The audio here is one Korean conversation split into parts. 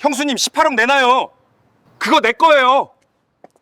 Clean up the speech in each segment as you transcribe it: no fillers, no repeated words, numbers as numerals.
형수님 18억 내놔요. 그거 내 거예요.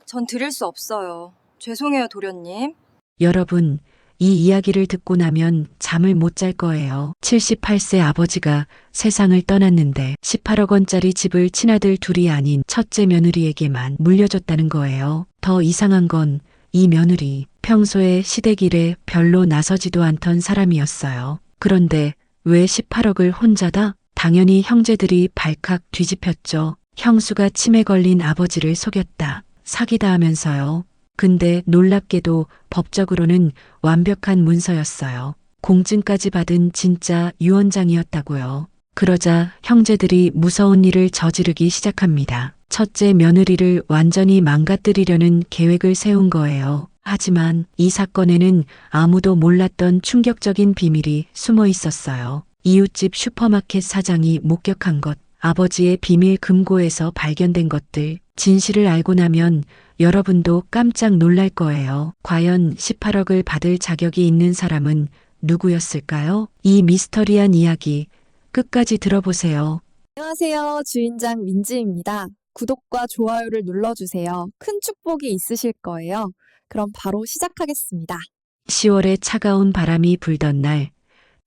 전 드릴 수 없어요. 죄송해요, 도련님. 여러분, 이 이야기를 듣고 나면 잠을 못 잘 거예요. 78세 아버지가 세상을 떠났는데 18억 원짜리 집을 친아들 둘이 아닌 첫째 며느리에게만 물려줬다는 거예요. 더 이상한 건 이 며느리 평소에 시댁 일에 별로 나서지도 않던 사람이었어요. 그런데 왜 18억을 혼자다? 당연히 형제들이 발칵 뒤집혔죠. 형수가 치매 걸린 아버지를 속였다. 사기다 하면서요. 근데 놀랍게도 법적으로는 완벽한 문서였어요. 공증까지 받은 진짜 유언장이었다고요. 그러자 형제들이 무서운 일을 저지르기 시작합니다. 첫째 며느리를 완전히 망가뜨리려는 계획을 세운 거예요. 하지만 이 사건에는 아무도 몰랐던 충격적인 비밀이 숨어 있었어요. 이웃집 슈퍼마켓 사장이 목격한 것, 아버지의 비밀 금고에서 발견된 것들, 진실을 알고 나면 여러분도 깜짝 놀랄 거예요. 과연 18억을 받을 자격이 있는 사람은 누구였을까요? 이 미스터리한 이야기 끝까지 들어보세요. 안녕하세요. 주인장 민지입니다. 구독과 좋아요를 눌러주세요. 큰 축복이 있으실 거예요. 그럼 바로 시작하겠습니다. 10월에 차가운 바람이 불던 날,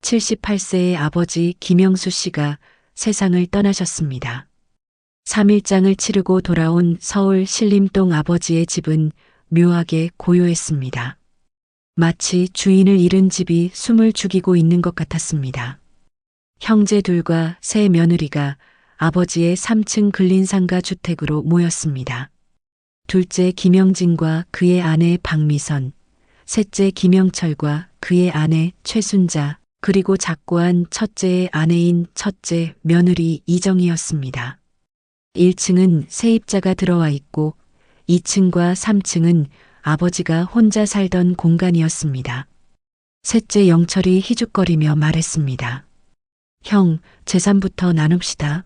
78세의 아버지 김영수 씨가 세상을 떠나셨습니다. 3일장을 치르고 돌아온 서울 신림동 아버지의 집은 묘하게 고요했습니다. 마치 주인을 잃은 집이 숨을 죽이고 있는 것 같았습니다. 형제 둘과 세 며느리가 아버지의 3층 근린상가 주택으로 모였습니다. 둘째 김영진과 그의 아내 박미선, 셋째 김영철과 그의 아내 최순자, 그리고 작고한 첫째의 아내인 첫째 며느리 이정희였습니다. 1층은 세입자가 들어와 있고 2층과 3층은 아버지가 혼자 살던 공간이었습니다. 셋째 영철이 희죽거리며 말했습니다. 형, 재산부터 나눕시다.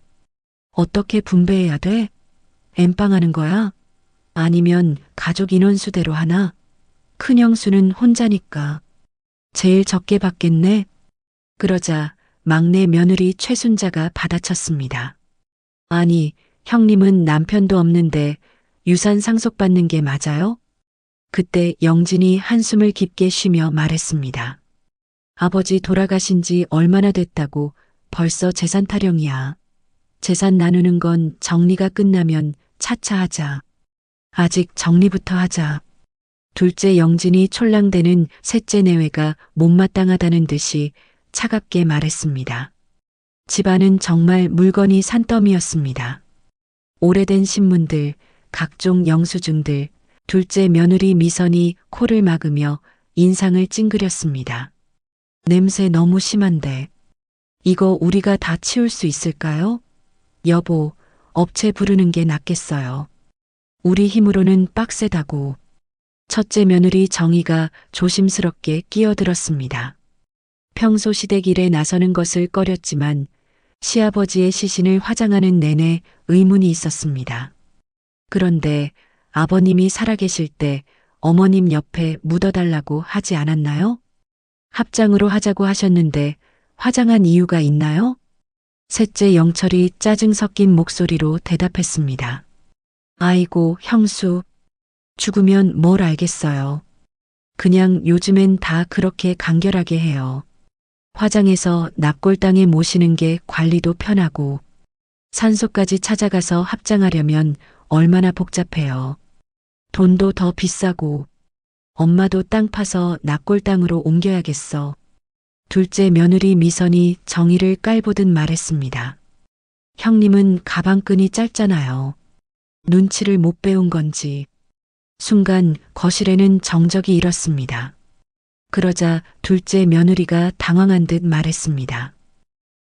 어떻게 분배해야 돼? 엠빵하는 거야? 아니면 가족 인원수대로 하나? 큰형수는 혼자니까. 제일 적게 받겠네? 그러자 막내 며느리 최순자가 받아쳤습니다. 아니, 형님은 남편도 없는데 유산 상속받는 게 맞아요? 그때 영진이 한숨을 깊게 쉬며 말했습니다. 아버지 돌아가신 지 얼마나 됐다고 벌써 재산 타령이야. 재산 나누는 건 정리가 끝나면 차차 하자. 아직 정리부터 하자. 둘째 영진이 촐랑대는 셋째 내외가 못마땅하다는 듯이 차갑게 말했습니다. 집안은 정말 물건이 산더미였습니다. 오래된 신문들, 각종 영수증들, 둘째 며느리 미선이 코를 막으며 인상을 찡그렸습니다. 냄새 너무 심한데. 이거 우리가 다 치울 수 있을까요? 여보, 업체 부르는 게 낫겠어요. 우리 힘으로는 빡세다고. 첫째 며느리 정희가 조심스럽게 끼어들었습니다. 평소 시댁 일에 나서는 것을 꺼렸지만 시아버지의 시신을 화장하는 내내 의문이 있었습니다. 그런데 아버님이 살아계실 때 어머님 옆에 묻어달라고 하지 않았나요? 합장으로 하자고 하셨는데 화장한 이유가 있나요? 셋째 영철이 짜증 섞인 목소리로 대답했습니다. 아이고, 형수. 죽으면 뭘 알겠어요. 그냥 요즘엔 다 그렇게 간결하게 해요. 화장해서 납골당에 모시는 게 관리도 편하고 산소까지 찾아가서 합장하려면 얼마나 복잡해요. 돈도 더 비싸고 엄마도 땅 파서 납골당으로 옮겨야겠어. 둘째 며느리 미선이 정의를 깔보듯 말했습니다. 형님은 가방끈이 짧잖아요. 눈치를 못 배운 건지. 순간 거실에는 정적이 일었습니다. 그러자 둘째 며느리가 당황한 듯 말했습니다.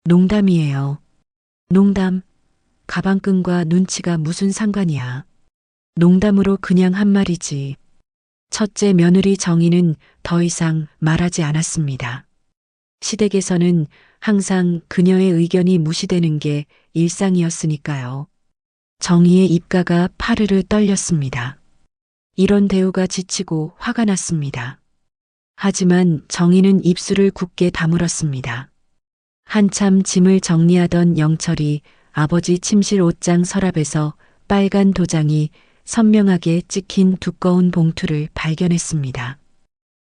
농담이에요. 농담. 가방끈과 눈치가 무슨 상관이야. 농담으로 그냥 한 말이지. 첫째 며느리 정희는 더 이상 말하지 않았습니다. 시댁에서는 항상 그녀의 의견이 무시되는 게 일상이었으니까요. 정희의 입가가 파르르 떨렸습니다. 이런 대우가 지치고 화가 났습니다. 하지만 정희는 입술을 굳게 다물었습니다. 한참 짐을 정리하던 영철이 아버지 침실 옷장 서랍에서 빨간 도장이 선명하게 찍힌 두꺼운 봉투를 발견했습니다.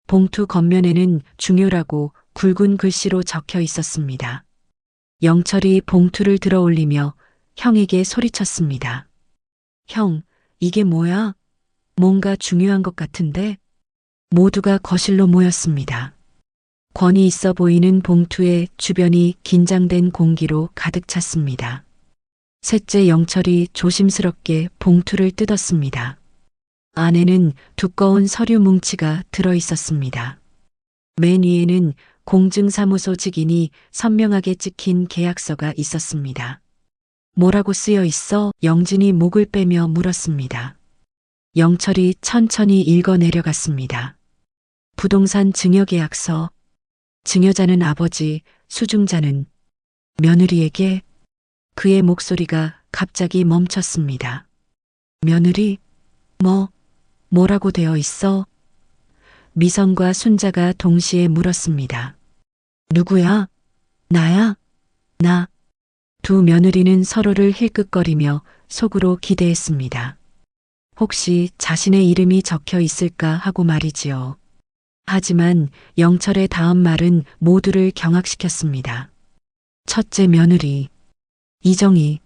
봉투 겉면에는 중요라고 굵은 글씨로 적혀 있었습니다. 영철이 봉투를 들어 올리며 형에게 소리쳤습니다. 형, 이게 뭐야? 뭔가 중요한 것 같은데? 모두가 거실로 모였습니다. 권위 있어 보이는 봉투의 주변이 긴장된 공기로 가득 찼습니다. 셋째 영철이 조심스럽게 봉투를 뜯었습니다. 안에는 두꺼운 서류 뭉치가 들어 있었습니다. 맨 위에는 공증사무소 직인이 선명하게 찍힌 계약서가 있었습니다. 뭐라고 쓰여 있어? 영진이 목을 빼며 물었습니다. 영철이 천천히 읽어 내려갔습니다. 부동산 증여계약서. 증여자는 아버지, 수중자는 며느리에게. 그의 목소리가 갑자기 멈췄습니다. 며느리? 뭐라고 되어 있어? 미선과 순자가 동시에 물었습니다. 누구야? 나야? 나. 두 며느리는 서로를 힐끗거리며 속으로 기대했습니다. 혹시 자신의 이름이 적혀 있을까 하고 말이지요. 하지만 영철의 다음 말은 모두를 경악시켰습니다. 첫째 며느리. 이정희.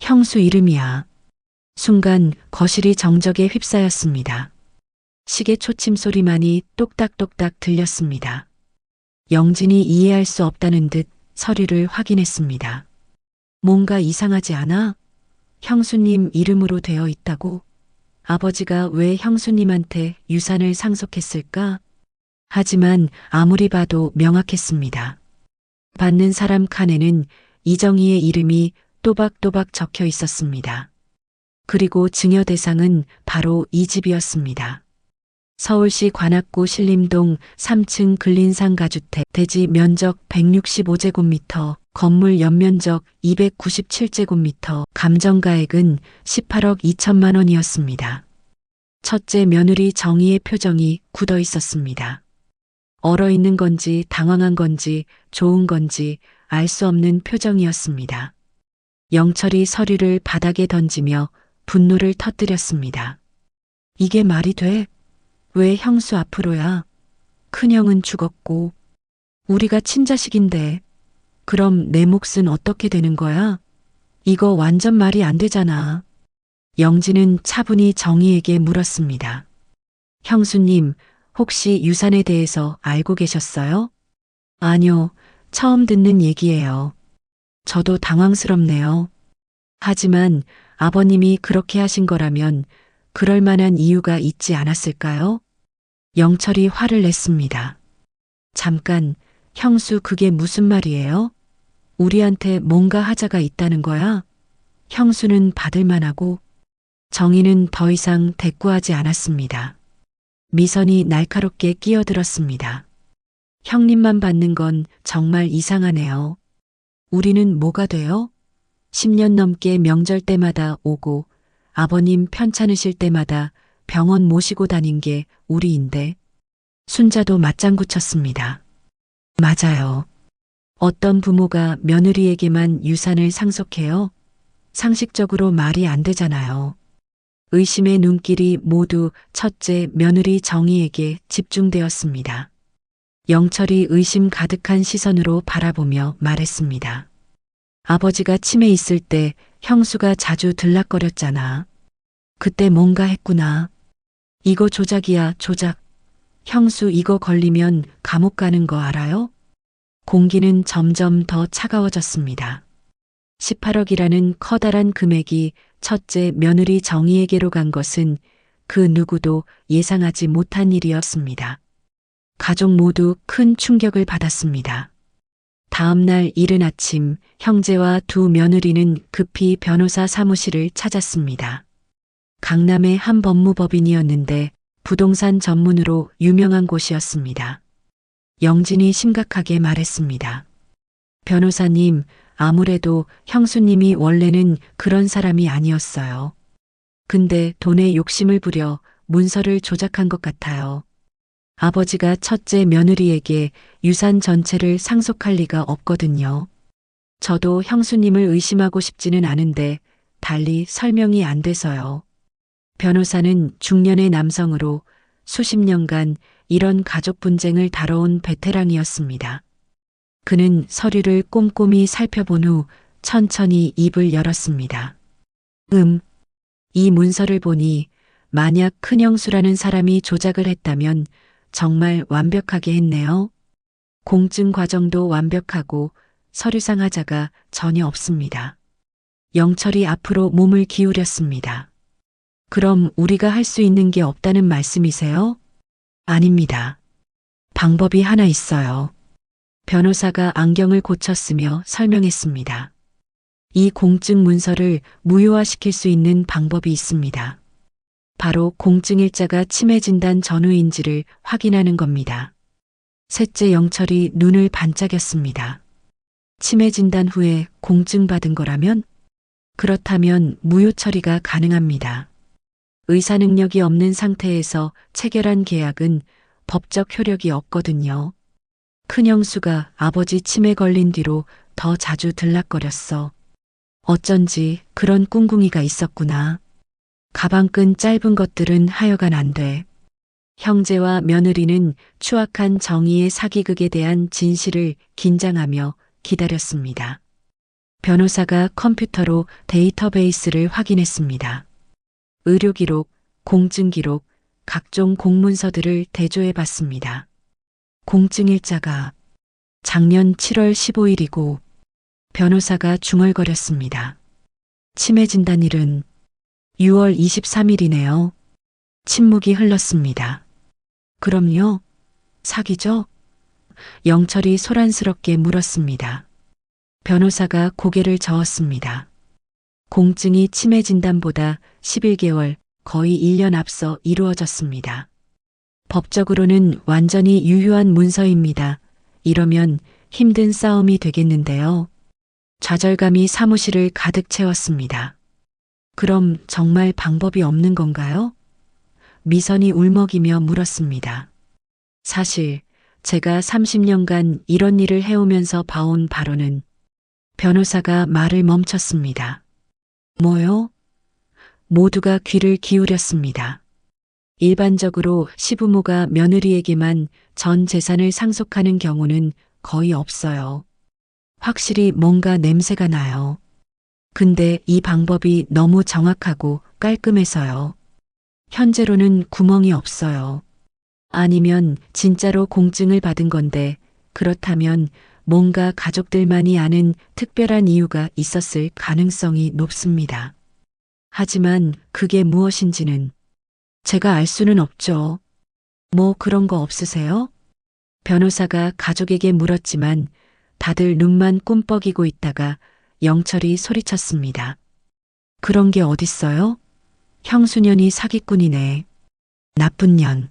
형수 이름이야. 순간 거실이 정적에 휩싸였습니다. 시계 초침 소리만이 똑딱똑딱 들렸습니다. 영진이 이해할 수 없다는 듯 서류를 확인했습니다. 뭔가 이상하지 않아? 형수님 이름으로 되어 있다고? 아버지가 왜 형수님한테 유산을 상속했을까? 하지만 아무리 봐도 명확했습니다. 받는 사람 칸에는 이정희의 이름이 또박또박 적혀 있었습니다. 그리고 증여 대상은 바로 이 집이었습니다. 서울시 관악구 신림동 3층 근린상 가주택, 대지 면적 165제곱미터, 건물 연면적 297제곱미터, 감정가액은 18억 2천만 원이었습니다. 첫째 며느리 정희의 표정이 굳어 있었습니다. 얼어있는 건지 당황한 건지 좋은 건지 알 수 없는 표정이었습니다. 영철이 서류를 바닥에 던지며 분노를 터뜨렸습니다. 이게 말이 돼? 왜 형수 앞으로야? 큰형은 죽었고 우리가 친자식인데 그럼 내 몫은 어떻게 되는 거야? 이거 완전 말이 안 되잖아. 영진은 차분히 정희에게 물었습니다. 형수님, 혹시 유산에 대해서 알고 계셨어요? 아니요, 처음 듣는 얘기예요. 저도 당황스럽네요. 하지만 아버님이 그렇게 하신 거라면 그럴 만한 이유가 있지 않았을까요? 영철이 화를 냈습니다. 잠깐, 형수 그게 무슨 말이에요? 우리한테 뭔가 하자가 있다는 거야? 형수는 받을 만하고. 정희는 더 이상 대꾸하지 않았습니다. 미선이 날카롭게 끼어들었습니다. 형님만 받는 건 정말 이상하네요. 우리는 뭐가 돼요? 10년 넘게 명절 때마다 오고 아버님 편찮으실 때마다 병원 모시고 다닌 게 우리인데. 순자도 맞장구 쳤습니다. 맞아요. 어떤 부모가 며느리에게만 유산을 상속해요? 상식적으로 말이 안 되잖아요. 의심의 눈길이 모두 첫째 며느리 정희에게 집중되었습니다. 영철이 의심 가득한 시선으로 바라보며 말했습니다. 아버지가 치매 있을 때 형수가 자주 들락거렸잖아. 그때 뭔가 했구나. 이거 조작이야, 조작. 형수 이거 걸리면 감옥 가는 거 알아요? 공기는 점점 더 차가워졌습니다. 18억이라는 커다란 금액이 첫째 며느리 정희에게로 간 것은 그 누구도 예상하지 못한 일이었습니다. 가족 모두 큰 충격을 받았습니다. 다음 날 이른 아침 형제와 두 며느리는 급히 변호사 사무실을 찾았습니다. 강남의 한 법무법인이었는데 부동산 전문으로 유명한 곳이었습니다. 영진이 심각하게 말했습니다. 변호사님, 아무래도 형수님이 원래는 그런 사람이 아니었어요. 근데 돈에 욕심을 부려 문서를 조작한 것 같아요. 아버지가 첫째 며느리에게 유산 전체를 상속할 리가 없거든요. 저도 형수님을 의심하고 싶지는 않은데 달리 설명이 안 돼서요. 변호사는 중년의 남성으로 수십 년간 이런 가족 분쟁을 다뤄온 베테랑이었습니다. 그는 서류를 꼼꼼히 살펴본 후 천천히 입을 열었습니다. 이 문서를 보니 만약 큰형수라는 사람이 조작을 했다면 정말 완벽하게 했네요. 공증 과정도 완벽하고 서류상 하자가 전혀 없습니다. 영철이 앞으로 몸을 기울였습니다. 그럼 우리가 할 수 있는 게 없다는 말씀이세요? 아닙니다. 방법이 하나 있어요. 변호사가 안경을 고쳤으며 설명했습니다. 이 공증 문서를 무효화시킬 수 있는 방법이 있습니다. 바로 공증일자가 치매 진단 전후인지를 확인하는 겁니다. 셋째 영철이 눈을 반짝였습니다. 치매 진단 후에 공증받은 거라면? 그렇다면 무효 처리가 가능합니다. 의사 능력이 없는 상태에서 체결한 계약은 법적 효력이 없거든요. 큰형수가 아버지 치매 걸린 뒤로 더 자주 들락거렸어. 어쩐지 그런 꿍꿍이가 있었구나. 가방끈 짧은 것들은 하여간 안 돼. 형제와 며느리는 추악한 정의의 사기극에 대한 진실을 긴장하며 기다렸습니다. 변호사가 컴퓨터로 데이터베이스를 확인했습니다. 의료기록, 공증기록, 각종 공문서들을 대조해 봤습니다. 공증일자가 작년 7월 15일이고 변호사가 중얼거렸습니다. 치매 진단일은 6월 23일이네요. 침묵이 흘렀습니다. 그럼요? 사기죠? 영철이 소란스럽게 물었습니다. 변호사가 고개를 저었습니다. 공증이 치매 진단보다 11개월, 거의 1년 앞서 이루어졌습니다. 법적으로는 완전히 유효한 문서입니다. 이러면 힘든 싸움이 되겠는데요. 좌절감이 사무실을 가득 채웠습니다. 그럼 정말 방법이 없는 건가요? 미선이 울먹이며 물었습니다. 사실 제가 30년간 이런 일을 해오면서 봐온 바로는 변호사가 말을 멈췄습니다. 뭐요? 모두가 귀를 기울였습니다. 일반적으로 시부모가 며느리에게만 전 재산을 상속하는 경우는 거의 없어요. 확실히 뭔가 냄새가 나요. 근데 이 방법이 너무 정확하고 깔끔해서요. 현재로는 구멍이 없어요. 아니면 진짜로 공증을 받은 건데 그렇다면 뭔가 가족들만이 아는 특별한 이유가 있었을 가능성이 높습니다. 하지만 그게 무엇인지는 제가 알 수는 없죠. 뭐 그런 거 없으세요? 변호사가 가족에게 물었지만 다들 눈만 꿈뻑이고 있다가 영철이 소리쳤습니다. 그런 게 어딨어요? 형수년이 사기꾼이네. 나쁜 년.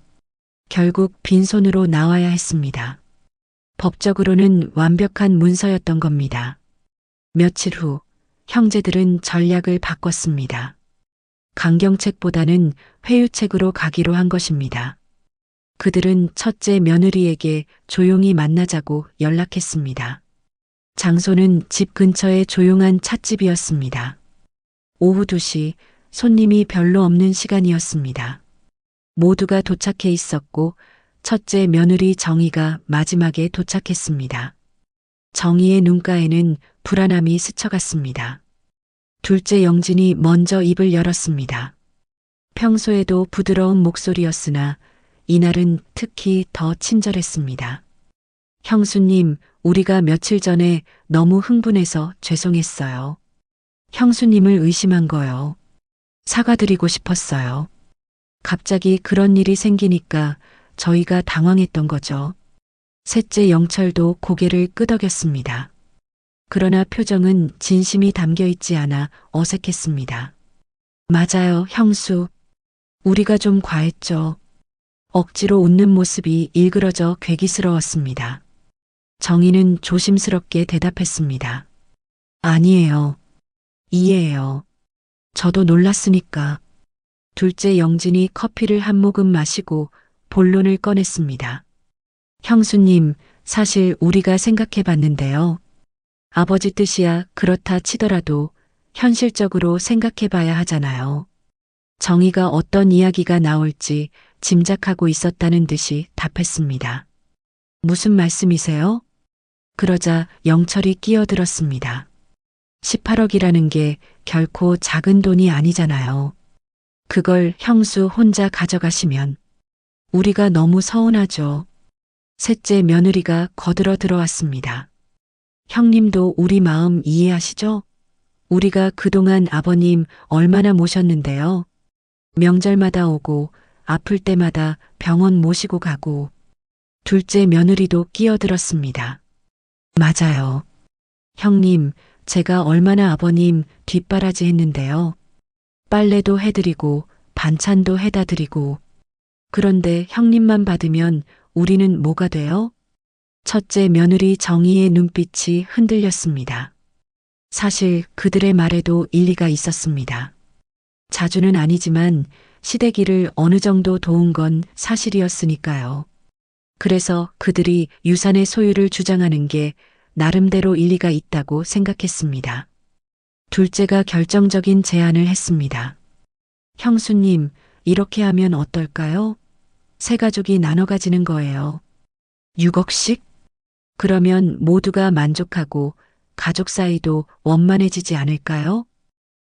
결국 빈손으로 나와야 했습니다. 법적으로는 완벽한 문서였던 겁니다. 며칠 후 형제들은 전략을 바꿨습니다. 강경책보다는 회유책으로 가기로 한 것입니다. 그들은 첫째 며느리에게 조용히 만나자고 연락했습니다. 장소는 집 근처의 조용한 찻집이었습니다. 오후 2시 손님이 별로 없는 시간이었습니다. 모두가 도착해 있었고 첫째 며느리 정희가 마지막에 도착했습니다. 정희의 눈가에는 불안함이 스쳐갔습니다. 둘째 영진이 먼저 입을 열었습니다. 평소에도 부드러운 목소리였으나 이날은 특히 더 친절했습니다. 형수님, 우리가 며칠 전에 너무 흥분해서 죄송했어요. 형수님을 의심한 거요. 사과드리고 싶었어요. 갑자기 그런 일이 생기니까 저희가 당황했던 거죠. 셋째 영철도 고개를 끄덕였습니다. 그러나 표정은 진심이 담겨 있지 않아 어색했습니다. 맞아요, 형수. 우리가 좀 과했죠. 억지로 웃는 모습이 일그러져 괴기스러웠습니다. 정희는 조심스럽게 대답했습니다. 아니에요. 이해해요. 저도 놀랐으니까. 둘째 영진이 커피를 한 모금 마시고 본론을 꺼냈습니다. 형수님, 사실 우리가 생각해 봤는데요. 아버지 뜻이야 그렇다 치더라도 현실적으로 생각해 봐야 하잖아요. 정희가 어떤 이야기가 나올지 짐작하고 있었다는 듯이 답했습니다. 무슨 말씀이세요? 그러자 영철이 끼어들었습니다. 18억이라는 게 결코 작은 돈이 아니잖아요. 그걸 형수 혼자 가져가시면 우리가 너무 서운하죠. 셋째 며느리가 거들어 들어왔습니다. 형님도 우리 마음 이해하시죠? 우리가 그동안 아버님 얼마나 모셨는데요. 명절마다 오고 아플 때마다 병원 모시고 가고. 둘째 며느리도 끼어들었습니다. 맞아요. 형님, 제가 얼마나 아버님 뒷바라지 했는데요. 빨래도 해드리고 반찬도 해다 드리고. 그런데 형님만 받으면 우리는 뭐가 돼요? 첫째 며느리 정희의 눈빛이 흔들렸습니다. 사실 그들의 말에도 일리가 있었습니다. 자주는 아니지만 시댁일을 어느 정도 도운 건 사실이었으니까요. 그래서 그들이 유산의 소유를 주장하는 게 나름대로 일리가 있다고 생각했습니다. 둘째가 결정적인 제안을 했습니다. 형수님, 이렇게 하면 어떨까요? 세 가족이 나눠 가지는 거예요. 6억씩? 그러면 모두가 만족하고 가족 사이도 원만해지지 않을까요?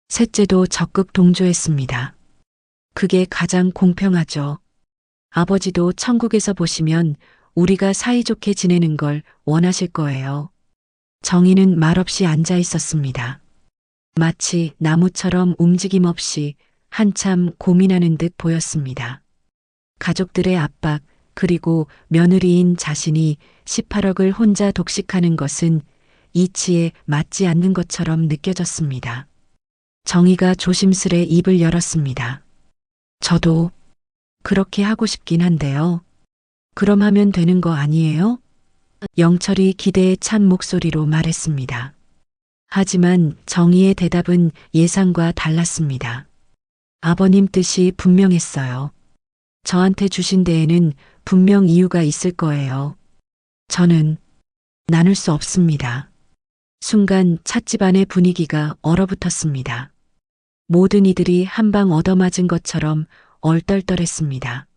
셋째도 적극 동조했습니다. 그게 가장 공평하죠. 아버지도 천국에서 보시면 우리가 사이좋게 지내는 걸 원하실 거예요. 정희는 말없이 앉아 있었습니다. 마치 나무처럼 움직임 없이 한참 고민하는 듯 보였습니다. 가족들의 압박, 그리고 며느리인 자신이 18억을 혼자 독식하는 것은 이치에 맞지 않는 것처럼 느껴졌습니다. 정희가 조심스레 입을 열었습니다. 저도 그렇게 하고 싶긴 한데요. 그럼 하면 되는 거 아니에요? 영철이 기대에 찬 목소리로 말했습니다. 하지만 정희의 대답은 예상과 달랐습니다. 아버님 뜻이 분명했어요. 저한테 주신 데에는 분명 이유가 있을 거예요. 저는 나눌 수 없습니다. 순간 찻집안의 분위기가 얼어붙었습니다. 모든 이들이 한 방 얻어맞은 것처럼 얼떨떨했습니다.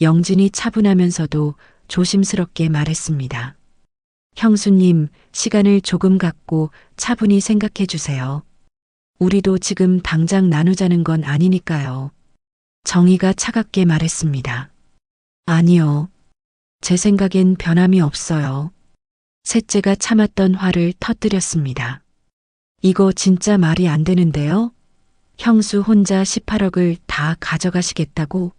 영진이 차분하면서도 조심스럽게 말했습니다. 형수님, 시간을 조금 갖고 차분히 생각해 주세요. 우리도 지금 당장 나누자는 건 아니니까요. 정희가 차갑게 말했습니다. 아니요. 제 생각엔 변함이 없어요. 셋째가 참았던 화를 터뜨렸습니다. 이거 진짜 말이 안 되는데요? 형수 혼자 18억을 다 가져가시겠다고?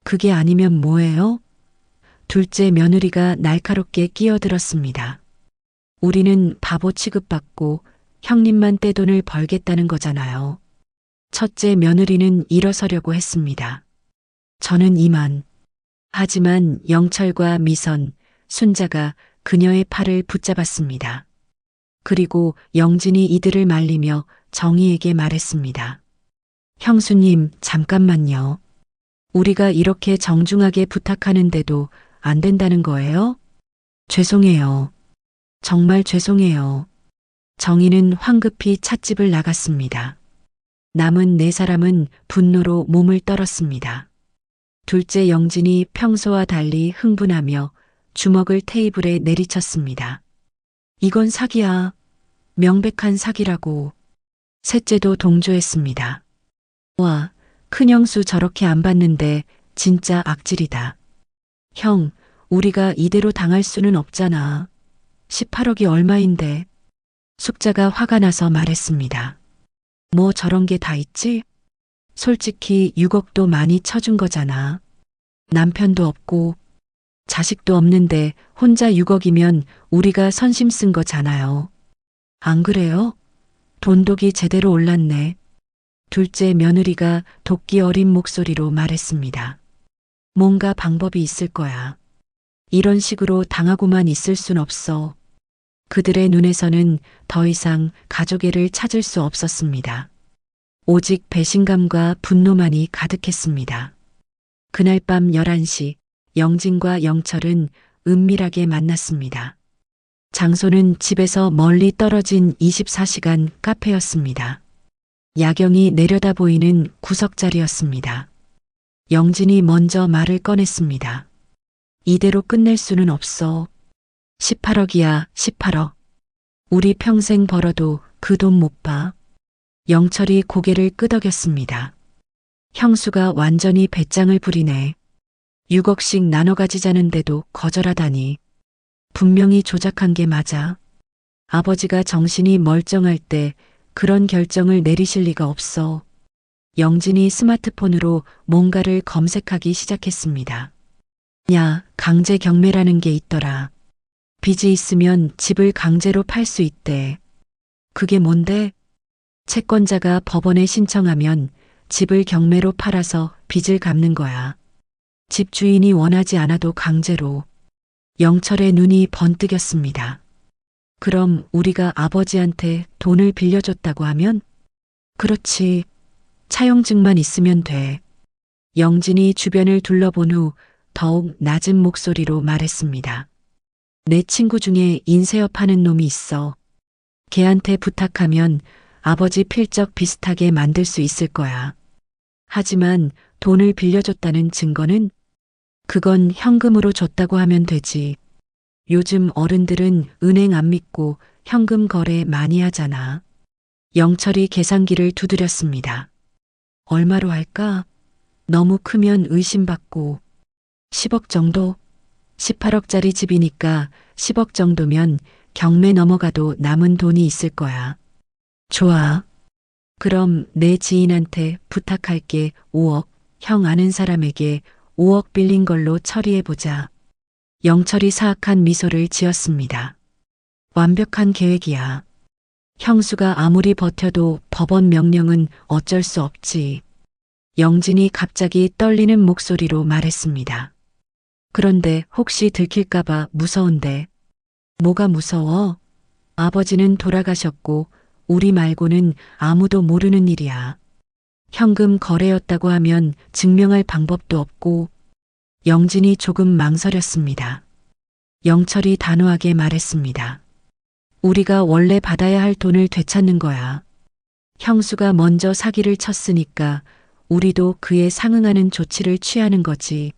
그게 아니면 뭐예요? 둘째 며느리가 날카롭게 끼어들었습니다. 우리는 바보 취급받고 형님만 떼돈을 벌겠다는 거잖아요. 첫째 며느리는 일어서려고 했습니다. 저는 이만. 하지만 영철과 미선, 순자가 그녀의 팔을 붙잡았습니다. 그리고 영진이 이들을 말리며 정희에게 말했습니다. 형수님, 잠깐만요. 우리가 이렇게 정중하게 부탁하는데도 안 된다는 거예요? 죄송해요. 정말 죄송해요. 정희는 황급히 찻집을 나갔습니다. 남은 네 사람은 분노로 몸을 떨었습니다. 둘째 영진이 평소와 달리 흥분하며 주먹을 테이블에 내리쳤습니다. 이건 사기야. 명백한 사기라고. 셋째도 동조했습니다. 와, 큰형수 저렇게 안 봤는데 진짜 악질이다. 형, 우리가 이대로 당할 수는 없잖아. 18억이 얼마인데. 숙자가 화가 나서 말했습니다. 뭐 저런 게 다 있지? 솔직히 6억도 많이 쳐준 거잖아. 남편도 없고 자식도 없는데 혼자 6억이면 우리가 선심 쓴 거잖아요. 안 그래요? 돈독이 제대로 올랐네. 둘째 며느리가 도끼 어린 목소리로 말했습니다. 뭔가 방법이 있을 거야. 이런 식으로 당하고만 있을 순 없어. 그들의 눈에서는 더 이상 가족애를 찾을 수 없었습니다. 오직 배신감과 분노만이 가득했습니다. 그날 밤 11시 영진과 영철은 은밀하게 만났습니다. 장소는 집에서 멀리 떨어진 24시간 카페였습니다. 야경이 내려다 보이는 구석자리였습니다. 영진이 먼저 말을 꺼냈습니다. 이대로 끝낼 수는 없어. 18억이야, 18억. 우리 평생 벌어도 그 돈 못 봐. 영철이 고개를 끄덕였습니다. 형수가 완전히 배짱을 부리네. 6억씩 나눠 가지자는데도 거절하다니. 분명히 조작한 게 맞아. 아버지가 정신이 멀쩡할 때 그런 결정을 내리실 리가 없어. 영진이 스마트폰으로 뭔가를 검색하기 시작했습니다. 야, 강제 경매라는 게 있더라. 빚이 있으면 집을 강제로 팔 수 있대. 그게 뭔데? 채권자가 법원에 신청하면 집을 경매로 팔아서 빚을 갚는 거야. 집주인이 원하지 않아도 강제로. 영철의 눈이 번뜩였습니다. 그럼 우리가 아버지한테 돈을 빌려줬다고 하면? 그렇지. 차용증만 있으면 돼. 영진이 주변을 둘러본 후 더욱 낮은 목소리로 말했습니다. 내 친구 중에 인쇄업 하는 놈이 있어. 걔한테 부탁하면 아버지 필적 비슷하게 만들 수 있을 거야. 하지만 돈을 빌려줬다는 증거는? 그건 현금으로 줬다고 하면 되지. 요즘 어른들은 은행 안 믿고 현금 거래 많이 하잖아. 영철이 계산기를 두드렸습니다. 얼마로 할까? 너무 크면 의심받고. 10억 정도? 18억짜리 집이니까 10억 정도면 경매 넘어가도 남은 돈이 있을 거야. 좋아. 그럼 내 지인한테 부탁할게. 5억. 형 아는 사람에게 5억 빌린 걸로 처리해보자. 영철이 사악한 미소를 지었습니다. 완벽한 계획이야. 형수가 아무리 버텨도 법원 명령은 어쩔 수 없지. 영진이 갑자기 떨리는 목소리로 말했습니다. 그런데 혹시 들킬까봐 무서운데. 뭐가 무서워? 아버지는 돌아가셨고 우리 말고는 아무도 모르는 일이야. 현금 거래였다고 하면 증명할 방법도 없고. 영진이 조금 망설였습니다. 영철이 단호하게 말했습니다. 우리가 원래 받아야 할 돈을 되찾는 거야. 형수가 먼저 사기를 쳤으니까 우리도 그에 상응하는 조치를 취하는 거지.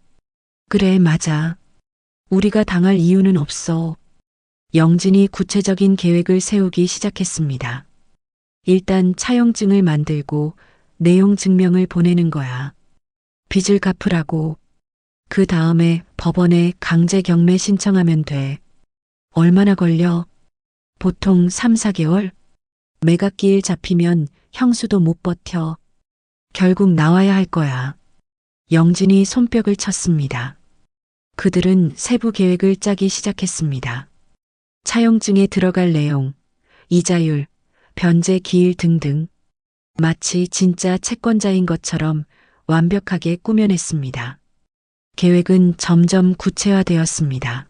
그래, 맞아. 우리가 당할 이유는 없어. 영진이 구체적인 계획을 세우기 시작했습니다. 일단 차용증을 만들고 내용 증명을 보내는 거야. 빚을 갚으라고. 그 다음에 법원에 강제 경매 신청하면 돼. 얼마나 걸려? 보통 3, 4개월? 매각기일 잡히면 형수도 못 버텨. 결국 나와야 할 거야. 영진이 손뼉을 쳤습니다. 그들은 세부 계획을 짜기 시작했습니다. 차용증에 들어갈 내용, 이자율, 변제 기일 등등. 마치 진짜 채권자인 것처럼 완벽하게 꾸며냈습니다. 계획은 점점 구체화되었습니다.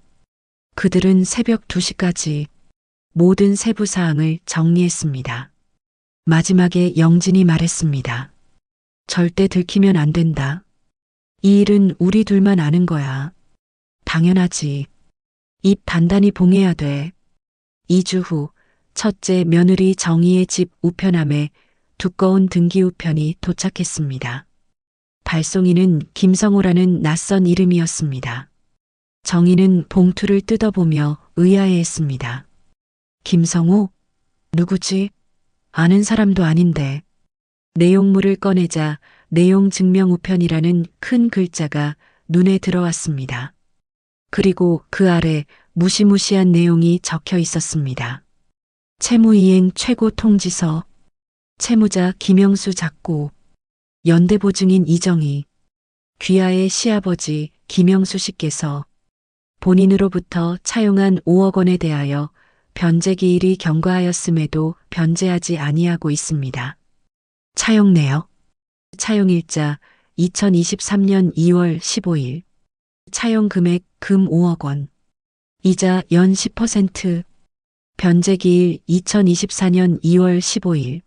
그들은 새벽 2시까지 모든 세부 사항을 정리했습니다. 마지막에 영진이 말했습니다. 절대 들키면 안 된다. 이 일은 우리 둘만 아는 거야. 당연하지. 입 단단히 봉해야 돼. 2주 후 첫째 며느리 정희의 집 우편함에 두꺼운 등기 우편이 도착했습니다. 발송인은 김성호라는 낯선 이름이었습니다. 정희는 봉투를 뜯어보며 의아해했습니다. 김성호? 누구지? 아는 사람도 아닌데. 내용물을 꺼내자 내용 증명 우편이라는 큰 글자가 눈에 들어왔습니다. 그리고 그 아래 무시무시한 내용이 적혀 있었습니다. 채무이행 최고 통지서, 채무자 김영수 작고, 연대보증인 이정희, 귀하의 시아버지 김영수 씨께서 본인으로부터 차용한 5억 원에 대하여 변제기일이 경과하였음에도 변제하지 아니하고 있습니다. 차용 내역, 차용일자 2023년 2월 15일, 차용 금액 금 5억 원, 이자 연 10%, 변제기일 2024년 2월 15일,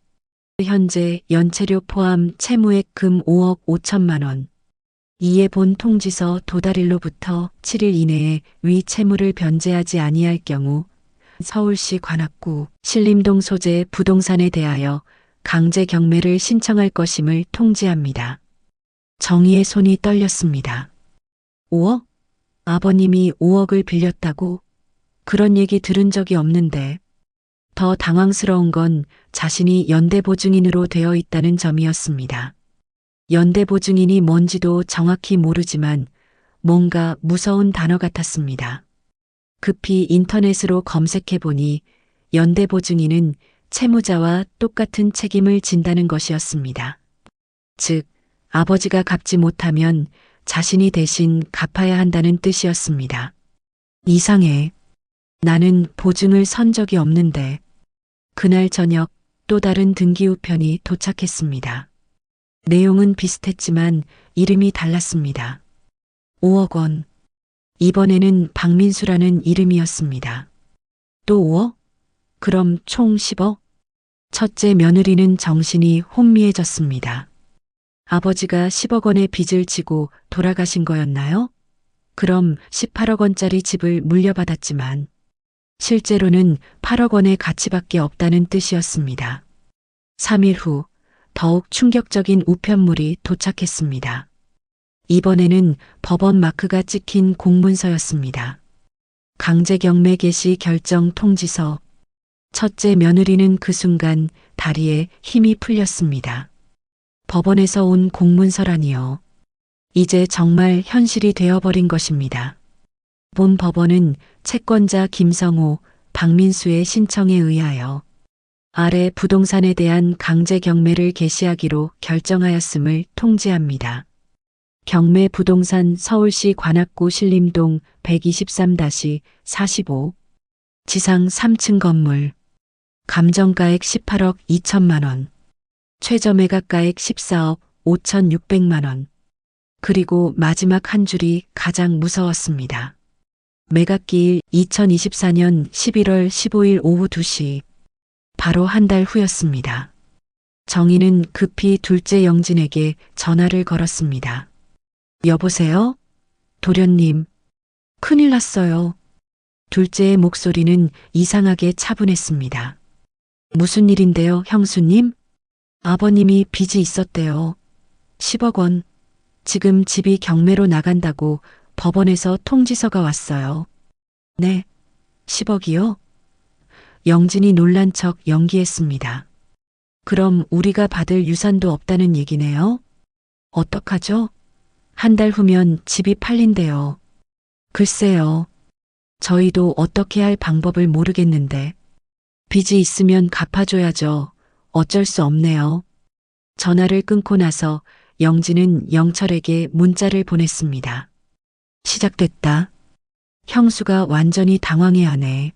현재 연체료 포함 채무액 금 5억 5천만 원. 이에 본 통지서 도달일로부터 7일 이내에 위 채무를 변제하지 아니할 경우 서울시 관악구 신림동 소재 부동산에 대하여 강제 경매를 신청할 것임을 통지합니다. 정희의 손이 떨렸습니다. 5억? 아버님이 5억을 빌렸다고? 그런 얘기 들은 적이 없는데. 더 당황스러운 건 자신이 연대보증인으로 되어 있다는 점이었습니다. 연대보증인이 뭔지도 정확히 모르지만 뭔가 무서운 단어 같았습니다. 급히 인터넷으로 검색해보니 연대보증인은 채무자와 똑같은 책임을 진다는 것이었습니다. 즉, 아버지가 갚지 못하면 자신이 대신 갚아야 한다는 뜻이었습니다. 이상해. 나는 보증을 선 적이 없는데. 그날 저녁 또 다른 등기우편이 도착했습니다. 내용은 비슷했지만 이름이 달랐습니다. 5억 원. 이번에는 박민수라는 이름이었습니다. 또 5억? 그럼 총 10억? 첫째 며느리는 정신이 혼미해졌습니다. 아버지가 10억 원의 빚을 지고 돌아가신 거였나요? 그럼 18억 원짜리 집을 물려받았지만 실제로는 8억 원의 가치밖에 없다는 뜻이었습니다. 3일 후 더욱 충격적인 우편물이 도착했습니다. 이번에는 법원 마크가 찍힌 공문서였습니다. 강제 경매 개시 결정 통지서. 첫째 며느리는 그 순간 다리에 힘이 풀렸습니다. 법원에서 온 공문서라니요. 이제 정말 현실이 되어버린 것입니다. 본 법원은 채권자 김성호, 박민수의 신청에 의하여 아래 부동산에 대한 강제 경매를 개시하기로 결정하였음을 통지합니다. 경매 부동산 서울시 관악구 신림동 123-45 지상 3층 건물 감정가액 18억 2천만 원 최저 매각가액 14억 5,600만 원 그리고 마지막 한 줄이 가장 무서웠습니다. 매각기일 2024년 11월 15일 오후 2시 바로 한 달 후였습니다. 정희는 급히 둘째 영진에게 전화를 걸었습니다. 여보세요? 도련님, 큰일 났어요. 둘째의 목소리는 이상하게 차분했습니다. 무슨 일인데요, 형수님? 아버님이 빚이 있었대요. 10억 원. 지금 집이 경매로 나간다고 법원에서 통지서가 왔어요. 네, 10억이요? 영진이 놀란 척 연기했습니다. 그럼 우리가 받을 유산도 없다는 얘기네요? 어떡하죠? 한 달 후면 집이 팔린대요. 글쎄요. 저희도 어떻게 할 방법을 모르겠는데. 빚이 있으면 갚아줘야죠. 어쩔 수 없네요. 전화를 끊고 나서 영진은 영철에게 문자를 보냈습니다. 시작됐다. 형수가 완전히 당황해하네.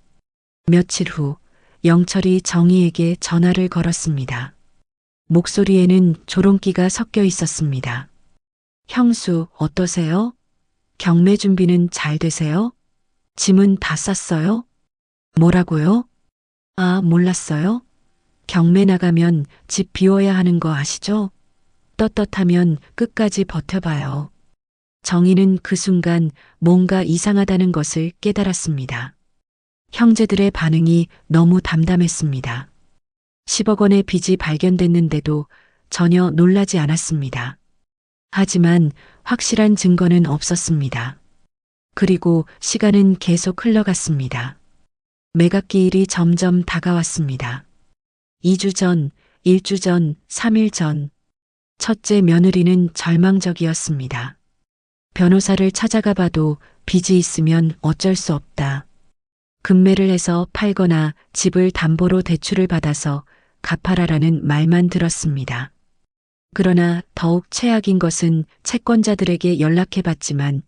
며칠 후 영철이 정희에게 전화를 걸었습니다. 목소리에는 조롱기가 섞여 있었습니다. 형수, 어떠세요? 경매 준비는 잘 되세요? 짐은 다 쌌어요? 뭐라고요? 아, 몰랐어요? 경매 나가면 집 비워야 하는 거 아시죠? 떳떳하면 끝까지 버텨봐요. 정희는 그 순간 뭔가 이상하다는 것을 깨달았습니다. 형제들의 반응이 너무 담담했습니다. 10억 원의 빚이 발견됐는데도 전혀 놀라지 않았습니다. 하지만 확실한 증거는 없었습니다. 그리고 시간은 계속 흘러갔습니다. 매각기일이 점점 다가왔습니다. 2주 전, 1주 전, 3일 전. 첫째 며느리는 절망적이었습니다. 변호사를 찾아가 봐도 빚이 있으면 어쩔 수 없다. 금매를 해서 팔거나 집을 담보로 대출을 받아서 갚아라라는 말만 들었습니다. 그러나 더욱 최악인 것은 채권자들에게 연락해봤지만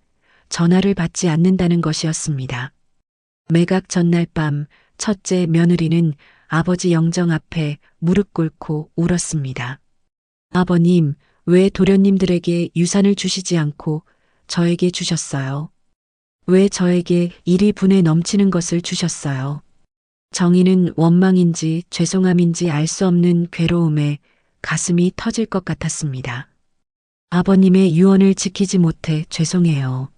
전화를 받지 않는다는 것이었습니다. 매각 전날 밤 첫째 며느리는 아버지 영정 앞에 무릎 꿇고 울었습니다. 아버님, 왜 도련님들에게 유산을 주시지 않고 저에게 주셨어요? 왜 저에게 일이 분에 넘치는 것을 주셨어요? 정희는 원망인지 죄송함인지 알 수 없는 괴로움에 가슴이 터질 것 같았습니다. 아버님의 유언을 지키지 못해 죄송해요.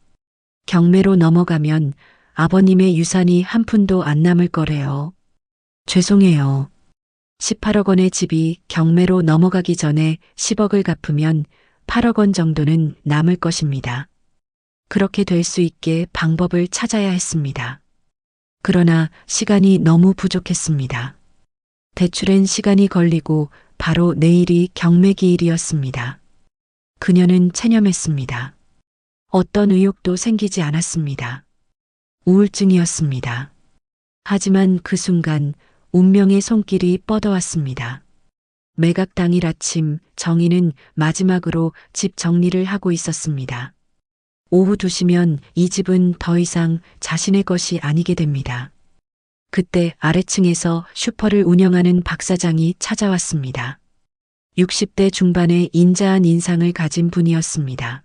경매로 넘어가면 아버님의 유산이 한 푼도 안 남을 거래요. 죄송해요. 18억 원의 집이 경매로 넘어가기 전에 10억을 갚으면 8억 원 정도는 남을 것입니다. 그렇게 될 수 있게 방법을 찾아야 했습니다. 그러나 시간이 너무 부족했습니다. 대출엔 시간이 걸리고 바로 내일이 경매기일이었습니다. 그녀는 체념했습니다. 어떤 의욕도 생기지 않았습니다. 우울증이었습니다. 하지만 그 순간 운명의 손길이 뻗어왔습니다. 매각 당일 아침 정희는 마지막으로 집 정리를 하고 있었습니다. 오후 2시면 이 집은 더 이상 자신의 것이 아니게 됩니다. 그때 아래층에서 슈퍼를 운영하는 박 사장이 찾아왔습니다. 60대 중반의 인자한 인상을 가진 분이었습니다.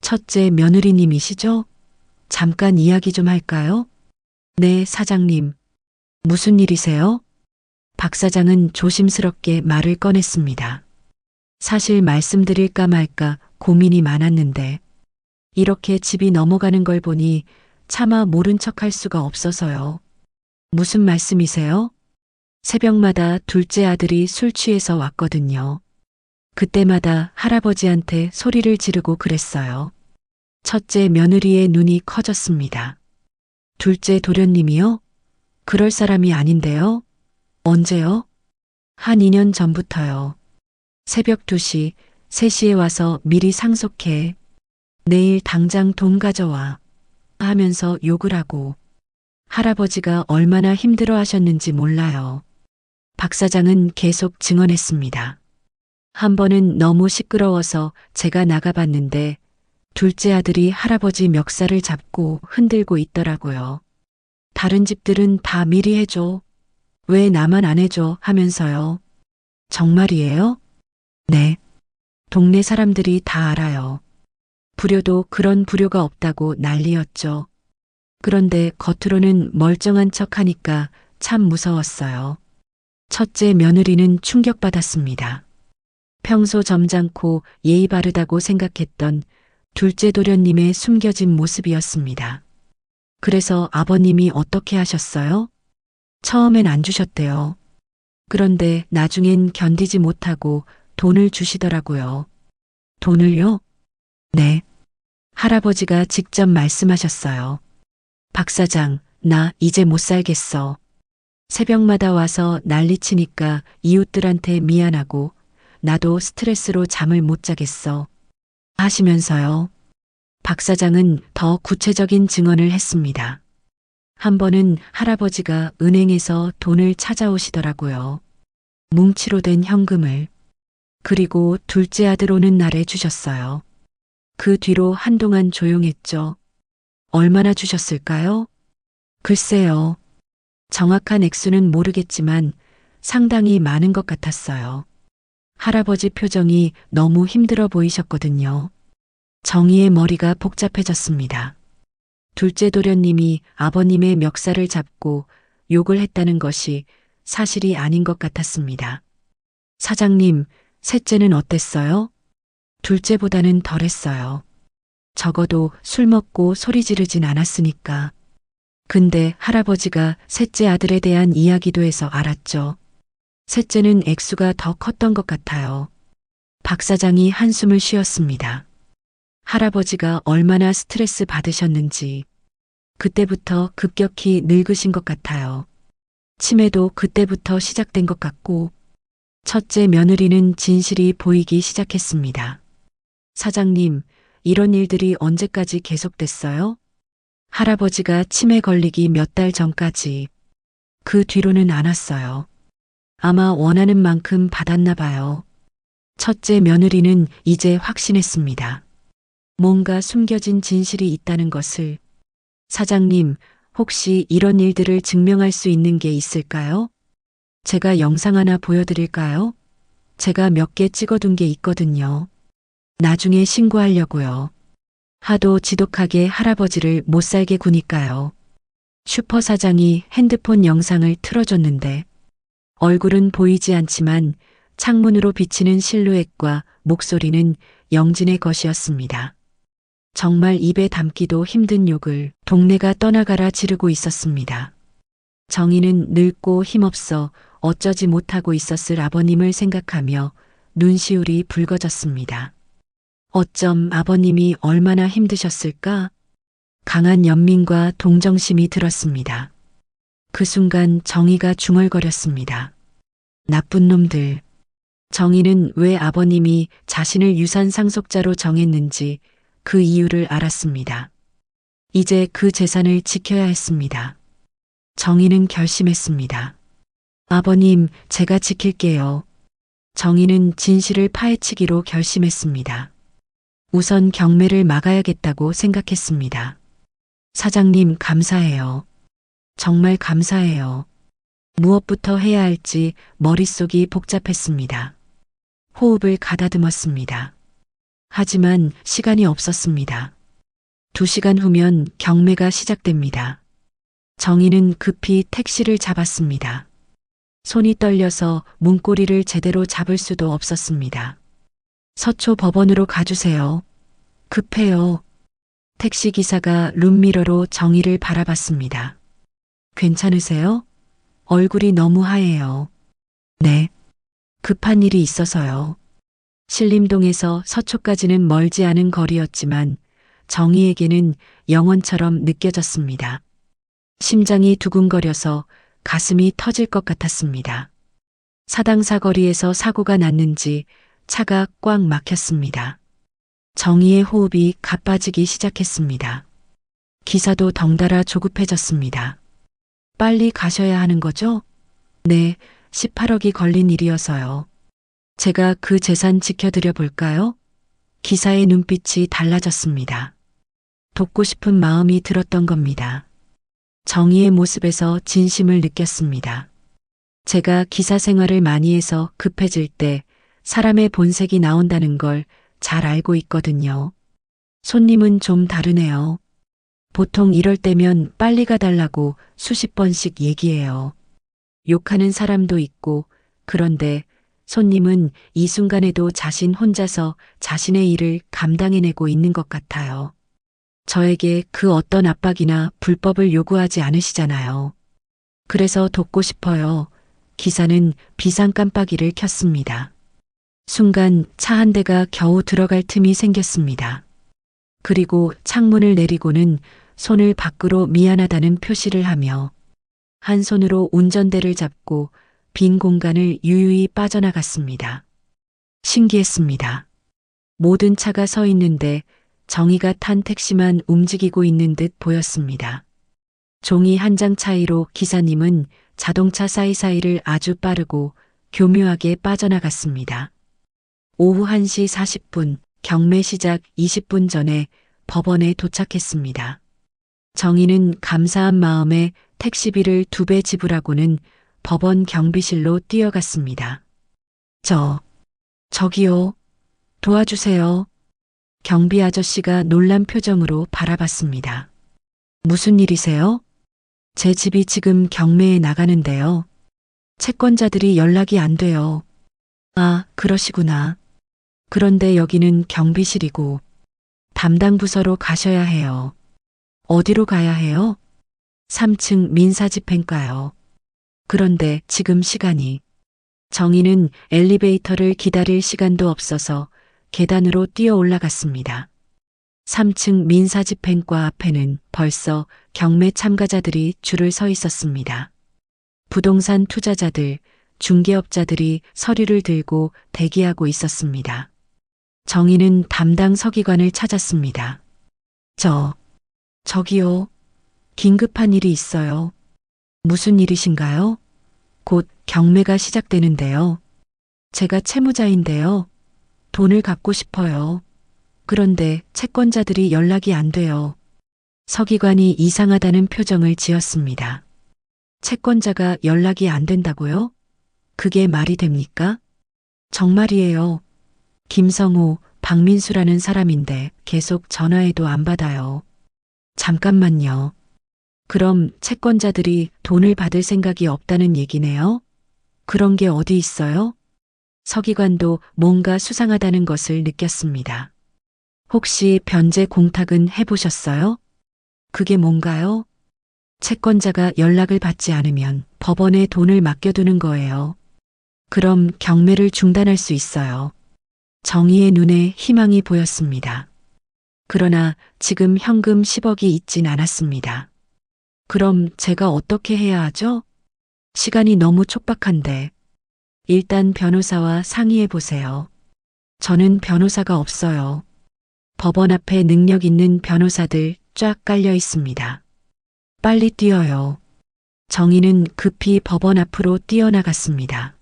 첫째 며느리님이시죠? 잠깐 이야기 좀 할까요? 네, 사장님. 무슨 일이세요? 박 사장은 조심스럽게 말을 꺼냈습니다. 사실 말씀드릴까 말까 고민이 많았는데 이렇게 집이 넘어가는 걸 보니 차마 모른 척 할 수가 없어서요. 무슨 말씀이세요? 새벽마다 둘째 아들이 술 취해서 왔거든요. 그때마다 할아버지한테 소리를 지르고 그랬어요. 첫째 며느리의 눈이 커졌습니다. 둘째 도련님이요? 그럴 사람이 아닌데요? 언제요? 한 2년 전부터요. 새벽 2시, 3시에 와서 미리 상속해. 내일 당장 돈 가져와. 하면서 욕을 하고 할아버지가 얼마나 힘들어 하셨는지 몰라요. 박 사장은 계속 증언했습니다. 한 번은 너무 시끄러워서 제가 나가봤는데 둘째 아들이 할아버지 멱살을 잡고 흔들고 있더라고요. 다른 집들은 다 미리 해줘. 왜 나만 안 해줘 하면서요. 정말이에요? 네. 동네 사람들이 다 알아요. 불효도 그런 불효가 없다고 난리였죠. 그런데 겉으로는 멀쩡한 척 하니까 참 무서웠어요. 첫째 며느리는 충격받았습니다. 평소 점잖고 예의 바르다고 생각했던 둘째 도련님의 숨겨진 모습이었습니다. 그래서 아버님이 어떻게 하셨어요? 처음엔 안 주셨대요. 그런데 나중엔 견디지 못하고 돈을 주시더라고요. 돈을요? 네. 할아버지가 직접 말씀하셨어요. 박 사장, 나 이제 못 살겠어. 새벽마다 와서 난리치니까 이웃들한테 미안하고 나도 스트레스로 잠을 못 자겠어. 하시면서요. 박 사장은 더 구체적인 증언을 했습니다. 한 번은 할아버지가 은행에서 돈을 찾아오시더라고요. 뭉치로 된 현금을. 그리고 둘째 아들 오는 날에 주셨어요. 그 뒤로 한동안 조용했죠. 얼마나 주셨을까요? 글쎄요. 정확한 액수는 모르겠지만 상당히 많은 것 같았어요. 할아버지 표정이 너무 힘들어 보이셨거든요. 정희의 머리가 복잡해졌습니다. 둘째 도련님이 아버님의 멱살을 잡고 욕을 했다는 것이 사실이 아닌 것 같았습니다. 사장님, 셋째는 어땠어요? 둘째보다는 덜했어요. 적어도 술 먹고 소리 지르진 않았으니까. 근데 할아버지가 셋째 아들에 대한 이야기도 해서 알았죠. 셋째는 액수가 더 컸던 것 같아요. 박 사장이 한숨을 쉬었습니다. 할아버지가 얼마나 스트레스 받으셨는지 그때부터 급격히 늙으신 것 같아요. 치매도 그때부터 시작된 것 같고 첫째 며느리는 진실이 보이기 시작했습니다. 사장님, 이런 일들이 언제까지 계속됐어요? 할아버지가 치매 걸리기 몇 달 전까지. 그 뒤로는 안 왔어요. 아마 원하는 만큼 받았나 봐요. 첫째 며느리는 이제 확신했습니다. 뭔가 숨겨진 진실이 있다는 것을. 사장님, 혹시 이런 일들을 증명할 수 있는 게 있을까요? 제가 영상 하나 보여드릴까요? 제가 몇 개 찍어둔 게 있거든요. 나중에 신고하려고요. 하도 지독하게 할아버지를 못 살게 구니까요. 슈퍼 사장이 핸드폰 영상을 틀어줬는데 얼굴은 보이지 않지만 창문으로 비치는 실루엣과 목소리는 영진의 것이었습니다. 정말 입에 담기도 힘든 욕을 동네가 떠나가라 지르고 있었습니다. 정희는 늙고 힘없어 어쩌지 못하고 있었을 아버님을 생각하며 눈시울이 붉어졌습니다. 어쩜 아버님이 얼마나 힘드셨을까? 강한 연민과 동정심이 들었습니다. 그 순간 정희가 중얼거렸습니다. 나쁜 놈들. 정희는 왜 아버님이 자신을 유산 상속자로 정했는지 그 이유를 알았습니다. 이제 그 재산을 지켜야 했습니다. 정희는 결심했습니다. 아버님, 제가 지킬게요. 정희는 진실을 파헤치기로 결심했습니다. 우선 경매를 막아야겠다고 생각했습니다. 사장님, 감사해요. 정말 감사해요. 무엇부터 해야 할지 머릿속이 복잡했습니다. 호흡을 가다듬었습니다. 하지만 시간이 없었습니다. 2시간 후면 경매가 시작됩니다. 정희는 급히 택시를 잡았습니다. 손이 떨려서 문고리를 제대로 잡을 수도 없었습니다. 서초 법원으로 가주세요. 급해요. 택시기사가 룸미러로 정희를 바라봤습니다. 괜찮으세요? 얼굴이 너무 하얘요. 네. 급한 일이 있어서요. 신림동에서 서초까지는 멀지 않은 거리였지만 정희에게는 영원처럼 느껴졌습니다. 심장이 두근거려서 가슴이 터질 것 같았습니다. 사당사거리에서 사고가 났는지 차가 꽉 막혔습니다. 정희의 호흡이 가빠지기 시작했습니다. 기사도 덩달아 조급해졌습니다. 빨리 가셔야 하는 거죠? 네, 18억이 걸린 일이어서요. 제가 그 재산 지켜드려 볼까요? 기사의 눈빛이 달라졌습니다. 돕고 싶은 마음이 들었던 겁니다. 정희의 모습에서 진심을 느꼈습니다. 제가 기사 생활을 많이 해서 급해질 때 사람의 본색이 나온다는 걸 잘 알고 있거든요. 손님은 좀 다르네요. 보통 이럴 때면 빨리 가달라고 수십 번씩 얘기해요. 욕하는 사람도 있고, 그런데 손님은 이 순간에도 자신 혼자서 자신의 일을 감당해내고 있는 것 같아요. 저에게 그 어떤 압박이나 불법을 요구하지 않으시잖아요. 그래서 돕고 싶어요. 기사는 비상 깜빡이를 켰습니다. 순간 차 한 대가 겨우 들어갈 틈이 생겼습니다. 그리고 창문을 내리고는 손을 밖으로 미안하다는 표시를 하며 한 손으로 운전대를 잡고 빈 공간을 유유히 빠져나갔습니다. 신기했습니다. 모든 차가 서 있는데 정희가 탄 택시만 움직이고 있는 듯 보였습니다. 종이 한 장 차이로 기사님은 자동차 사이사이를 아주 빠르고 교묘하게 빠져나갔습니다. 오후 1시 40분, 경매 시작 20분 전에 법원에 도착했습니다. 정희는 감사한 마음에 택시비를 2배 지불하고는 법원 경비실로 뛰어갔습니다. 저기요. 도와주세요. 경비 아저씨가 놀란 표정으로 바라봤습니다. 무슨 일이세요? 제 집이 지금 경매에 나가는데요. 채권자들이 연락이 안 돼요. 아, 그러시구나. 그런데 여기는 경비실이고 담당 부서로 가셔야 해요. 어디로 가야 해요? 3층 민사집행과요. 그런데 지금 시간이. 정희는 엘리베이터를 기다릴 시간도 없어서 계단으로 뛰어 올라갔습니다. 3층 민사집행과 앞에는 벌써 경매 참가자들이 줄을 서 있었습니다. 부동산 투자자들, 중개업자들이 서류를 들고 대기하고 있었습니다. 정희는 담당 서기관을 찾았습니다. 저기요. 긴급한 일이 있어요. 무슨 일이신가요? 곧 경매가 시작되는데요. 제가 채무자인데요. 돈을 갚고 싶어요. 그런데 채권자들이 연락이 안 돼요. 서기관이 이상하다는 표정을 지었습니다. 채권자가 연락이 안 된다고요? 그게 말이 됩니까? 정말이에요. 김성호, 박민수라는 사람인데 계속 전화해도 안 받아요. 잠깐만요. 그럼 채권자들이 돈을 받을 생각이 없다는 얘기네요? 그런 게 어디 있어요? 서기관도 뭔가 수상하다는 것을 느꼈습니다. 혹시 변제 공탁은 해보셨어요? 그게 뭔가요? 채권자가 연락을 받지 않으면 법원에 돈을 맡겨두는 거예요. 그럼 경매를 중단할 수 있어요. 정희의 눈에 희망이 보였습니다. 그러나 지금 현금 10억이 있진 않았습니다. 그럼 제가 어떻게 해야 하죠? 시간이 너무 촉박한데. 일단 변호사와 상의해 보세요. 저는 변호사가 없어요. 법원 앞에 능력 있는 변호사들 쫙 깔려 있습니다. 빨리 뛰어요. 정희는 급히 법원 앞으로 뛰어나갔습니다.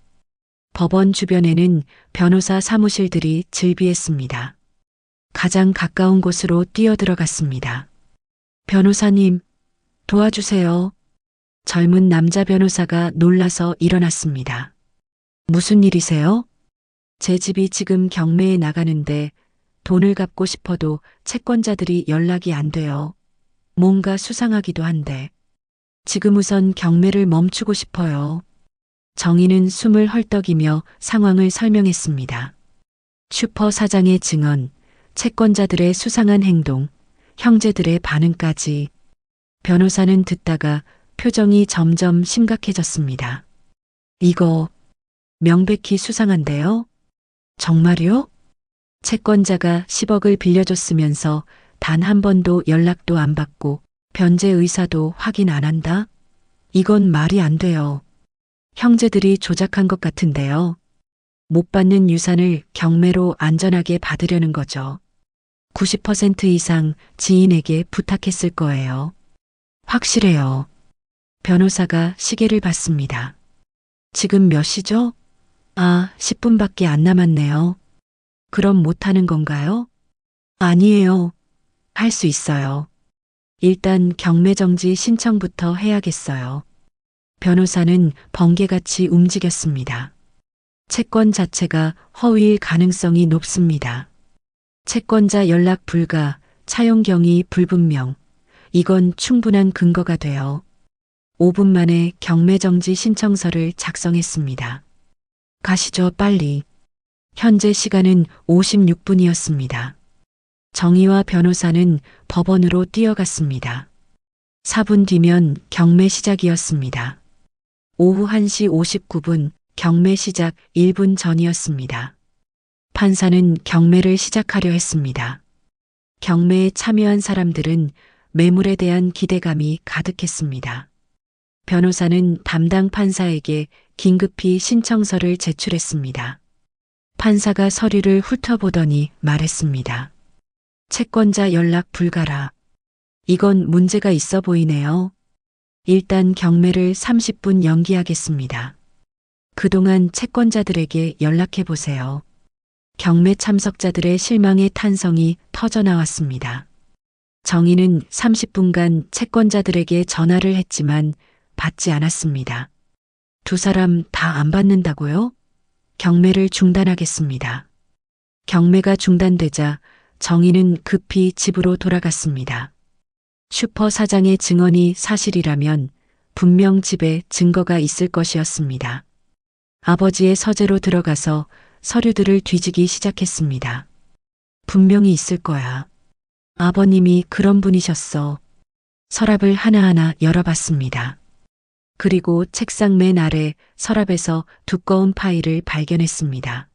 법원 주변에는 변호사 사무실들이 즐비했습니다. 가장 가까운 곳으로 뛰어들어갔습니다. 변호사님, 도와주세요. 젊은 남자 변호사가 놀라서 일어났습니다. 무슨 일이세요? 제 집이 지금 경매에 나가는데 돈을 갚고 싶어도 채권자들이 연락이 안 돼요. 뭔가 수상하기도 한데. 지금 우선 경매를 멈추고 싶어요. 정희는 숨을 헐떡이며 상황을 설명했습니다. 슈퍼 사장의 증언, 채권자들의 수상한 행동, 형제들의 반응까지. 변호사는 듣다가 표정이 점점 심각해졌습니다. 이거 명백히 수상한데요? 정말요? 채권자가 10억을 빌려줬으면서 단 한 번도 연락도 안 받고 변제 의사도 확인 안 한다? 이건 말이 안 돼요. 형제들이 조작한 것 같은데요. 못 받는 유산을 경매로 안전하게 받으려는 거죠. 90% 이상 지인에게 부탁했을 거예요. 확실해요. 변호사가 시계를 봤습니다. 지금 몇 시죠? 10분밖에 안 남았네요. 그럼 못하는 건가요? 아니에요. 할 수 있어요. 일단 경매 정지 신청부터 해야겠어요. 변호사는 번개같이 움직였습니다. 채권 자체가 허위일 가능성이 높습니다. 채권자 연락 불가, 차용 경위 불분명. 이건 충분한 근거가 돼요. 5분 만에 경매 정지 신청서를 작성했습니다. 가시죠, 빨리. 현재 시간은 56분이었습니다. 정희와 변호사는 법원으로 뛰어갔습니다. 4분 뒤면 경매 시작이었습니다. 오후 1시 59분 경매 시작 1분 전이었습니다. 판사는 경매를 시작하려 했습니다. 경매에 참여한 사람들은 매물에 대한 기대감이 가득했습니다. 변호사는 담당 판사에게 긴급히 신청서를 제출했습니다. 판사가 서류를 훑어보더니 말했습니다. 채권자 연락 불가라. 이건 문제가 있어 보이네요. 일단 경매를 30분 연기하겠습니다. 그동안 채권자들에게 연락해 보세요. 경매 참석자들의 실망의 탄성이 터져나왔습니다. 정희는 30분간 채권자들에게 전화를 했지만 받지 않았습니다. 두 사람 다 안 받는다고요? 경매를 중단하겠습니다. 경매가 중단되자 정희는 급히 집으로 돌아갔습니다. 슈퍼 사장의 증언이 사실이라면 분명 집에 증거가 있을 것이었습니다. 아버지의 서재로 들어가서 서류들을 뒤지기 시작했습니다. 분명히 있을 거야. 아버님이 그런 분이셨어. 서랍을 하나하나 열어봤습니다. 그리고 책상 맨 아래 서랍에서 두꺼운 파일을 발견했습니다.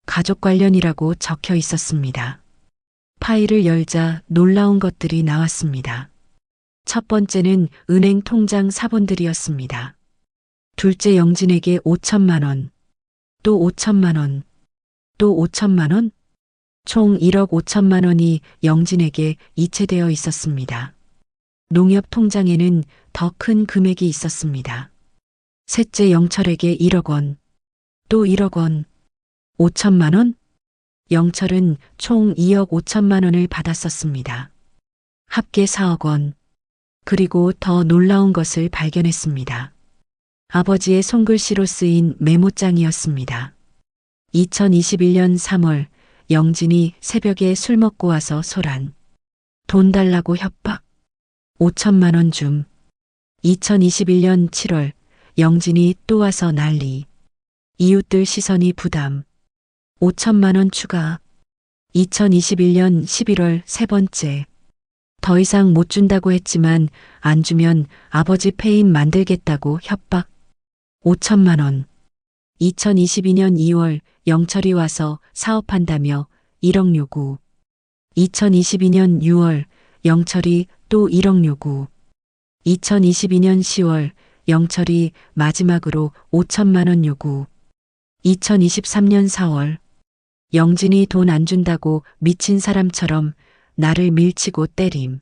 가족 관련이라고 적혀 있었습니다. 파일을 열자 놀라운 것들이 나왔습니다. 첫 번째는 은행 통장 사본들이었습니다. 둘째 영진에게 5천만 원, 또 5천만 원, 또 5천만 원? 총 1억 5천만 원이 영진에게 이체되어 있었습니다. 농협 통장에는 더 큰 금액이 있었습니다. 셋째 영철에게 1억 원, 또 1억 원, 5천만 원? 영철은 총 2억 5천만 원을 받았었습니다. 합계 4억 원. 그리고 더 놀라운 것을 발견했습니다. 아버지의 손글씨로 쓰인 메모장이었습니다. 2021년 3월 영진이 새벽에 술 먹고 와서 소란. 돈 달라고 협박. 5천만 원 줌. 2021년 7월 영진이 또 와서 난리. 이웃들 시선이 부담. 5천만 원 추가. 2021년 11월 세 번째. 더 이상 못 준다고 했지만 안 주면 아버지 폐인 만들겠다고 협박. 5천만 원. 2022년 2월 영철이 와서 사업한다며 1억 요구. 2022년 6월 영철이 또 1억 요구. 2022년 10월 영철이 마지막으로 5천만 원 요구. 2023년 4월 영진이 돈 안 준다고 미친 사람처럼 나를 밀치고 때림.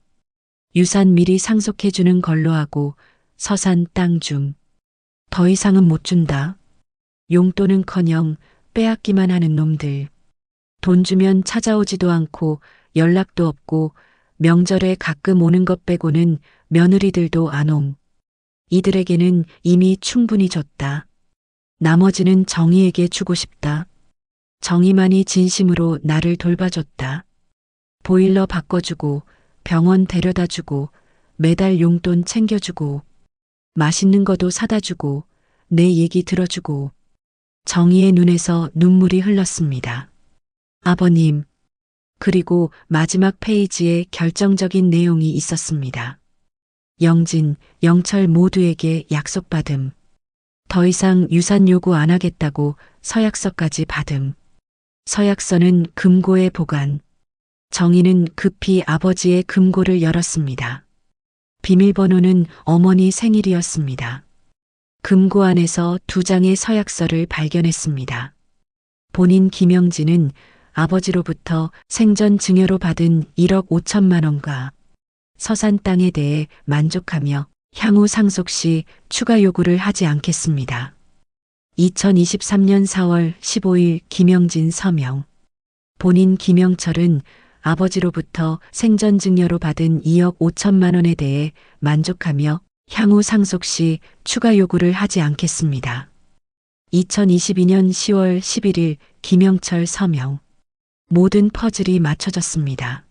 유산 미리 상속해주는 걸로 하고 서산 땅 중. 더 이상은 못 준다. 용돈은커녕 빼앗기만 하는 놈들. 돈 주면 찾아오지도 않고 연락도 없고 명절에 가끔 오는 것 빼고는 며느리들도 안 옴. 이들에게는 이미 충분히 줬다. 나머지는 정희에게 주고 싶다. 정희만이 진심으로 나를 돌봐줬다. 보일러 바꿔주고 병원 데려다주고 매달 용돈 챙겨주고 맛있는 거도 사다주고 내 얘기 들어주고 정희의 눈에서 눈물이 흘렀습니다. 아버님. 그리고 마지막 페이지에 결정적인 내용이 있었습니다. 영진, 영철 모두에게 약속받음. 더 이상 유산 요구 안 하겠다고 서약서까지 받음. 서약서는 금고에 보관. 정희는 급히 아버지의 금고를 열었습니다. 비밀번호는 어머니 생일이었습니다. 금고 안에서 2장의 서약서를 발견했습니다. 본인 김영진은 아버지로부터 생전 증여로 받은 1억 5천만 원과 서산 땅에 대해 만족하며 향후 상속 시 추가 요구를 하지 않겠습니다. 2023년 4월 15일 김영진 서명. 본인 김영철은 아버지로부터 생전 증여로 받은 2억 5천만 원에 대해 만족하며 향후 상속 시 추가 요구를 하지 않겠습니다. 2022년 10월 11일 김영철 서명. 모든 퍼즐이 맞춰졌습니다.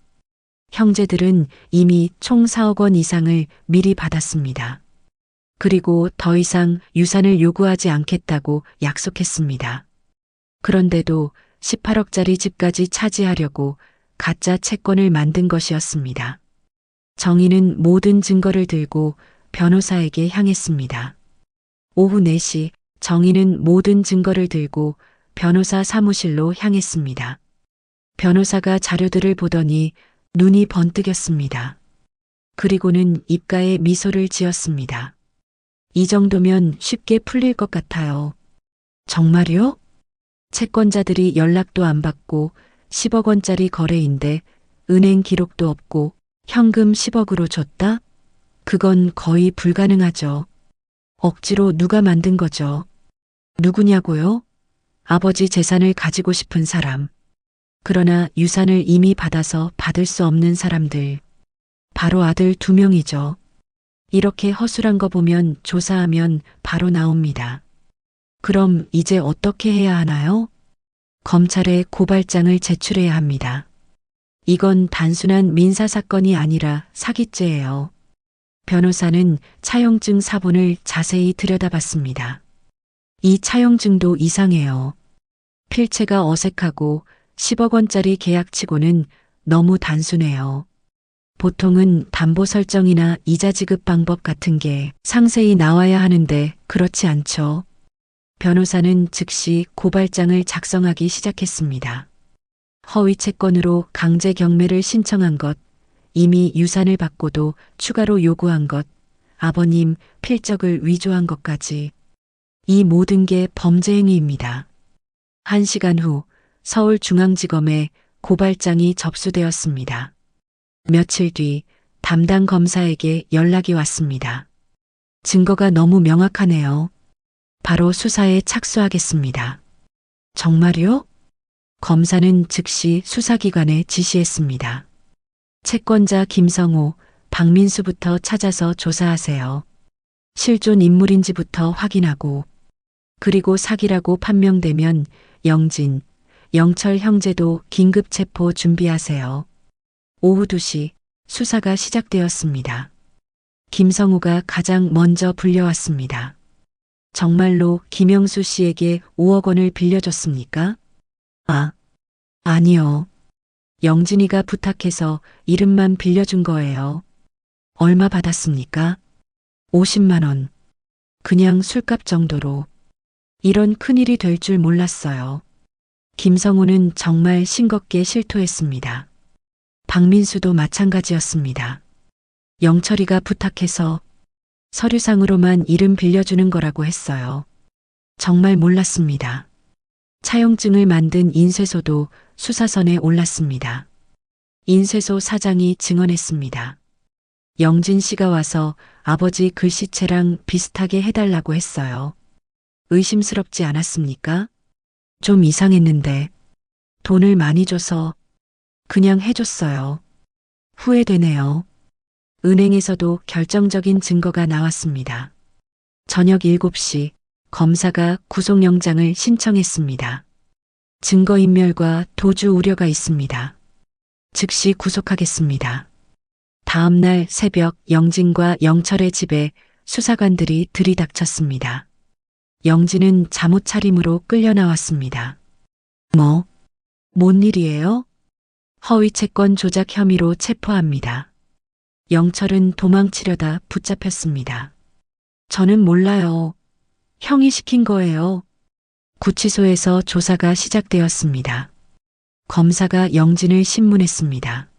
형제들은 이미 총 4억 원 이상을 미리 받았습니다. 그리고 더 이상 유산을 요구하지 않겠다고 약속했습니다. 그런데도 18억짜리 집까지 차지하려고 가짜 채권을 만든 것이었습니다. 정희는 모든 증거를 들고 변호사에게 향했습니다. 오후 4시 정희는 모든 증거를 들고 변호사 사무실로 향했습니다. 변호사가 자료들을 보더니 눈이 번뜩였습니다. 그리고는 입가에 미소를 지었습니다. 이 정도면 쉽게 풀릴 것 같아요. 정말요? 채권자들이 연락도 안 받고 10억 원짜리 거래인데 은행 기록도 없고 현금 10억으로 줬다? 그건 거의 불가능하죠. 억지로 누가 만든 거죠? 누구냐고요? 아버지 재산을 가지고 싶은 사람. 그러나 유산을 이미 받아서 받을 수 없는 사람들. 바로 아들 2명이죠. 이렇게 허술한 거 보면 조사하면 바로 나옵니다. 그럼 이제 어떻게 해야 하나요? 검찰에 고발장을 제출해야 합니다. 이건 단순한 민사사건이 아니라 사기죄예요. 변호사는 차용증 사본을 자세히 들여다봤습니다. 이 차용증도 이상해요. 필체가 어색하고 10억 원짜리 계약치고는 너무 단순해요. 보통은 담보 설정이나 이자 지급 방법 같은 게 상세히 나와야 하는데 그렇지 않죠. 변호사는 즉시 고발장을 작성하기 시작했습니다. 허위 채권으로 강제 경매를 신청한 것, 이미 유산을 받고도 추가로 요구한 것, 아버님 필적을 위조한 것까지. 이 모든 게 범죄 행위입니다. 1시간 후 서울중앙지검에 고발장이 접수되었습니다. 며칠 뒤 담당 검사에게 연락이 왔습니다. 증거가 너무 명확하네요. 바로 수사에 착수하겠습니다. 정말요? 검사는 즉시 수사기관에 지시했습니다. 채권자 김성호, 박민수부터 찾아서 조사하세요. 실존 인물인지부터 확인하고, 그리고 사기라고 판명되면 영진, 영철 형제도 긴급 체포 준비하세요. 오후 2시 수사가 시작되었습니다. 김성우가 가장 먼저 불려왔습니다. 정말로 김영수 씨에게 5억 원을 빌려줬습니까? 아니요. 영진이가 부탁해서 이름만 빌려준 거예요. 얼마 받았습니까? 50만 원. 그냥 술값 정도로. 이런 큰일이 될 줄 몰랐어요. 김성우는 정말 싱겁게 실토했습니다. 박민수도 마찬가지였습니다. 영철이가 부탁해서 서류상으로만 이름 빌려주는 거라고 했어요. 정말 몰랐습니다. 차용증을 만든 인쇄소도 수사선에 올랐습니다. 인쇄소 사장이 증언했습니다. 영진 씨가 와서 아버지 글씨체랑 비슷하게 해달라고 했어요. 의심스럽지 않았습니까? 좀 이상했는데 돈을 많이 줘서 그냥 해줬어요. 후회되네요. 은행에서도 결정적인 증거가 나왔습니다. 저녁 7시 검사가 구속영장을 신청했습니다. 증거인멸과 도주 우려가 있습니다. 즉시 구속하겠습니다. 다음 날 새벽 영진과 영철의 집에 수사관들이 들이닥쳤습니다. 영진은 잠옷 차림으로 끌려 나왔습니다. 뭔 일이에요? 허위 채권 조작 혐의로 체포합니다. 영철은 도망치려다 붙잡혔습니다. 저는 몰라요. 형이 시킨 거예요. 구치소에서 조사가 시작되었습니다. 검사가 영진을 신문했습니다.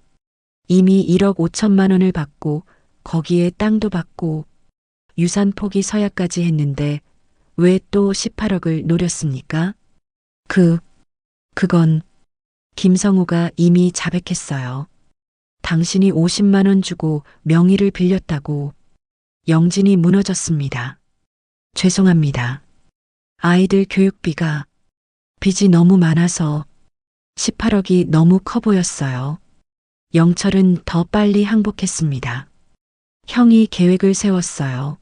이미 1억 5천만 원을 받고 거기에 땅도 받고 유산 포기 서약까지 했는데 왜 또 18억을 노렸습니까? 그건 김성우가 이미 자백했어요. 당신이 50만 원 주고 명의를 빌렸다고. 영진이 무너졌습니다. 죄송합니다. 아이들 교육비가 빚이 너무 많아서 18억이 너무 커 보였어요. 영철은 더 빨리 항복했습니다. 형이 계획을 세웠어요.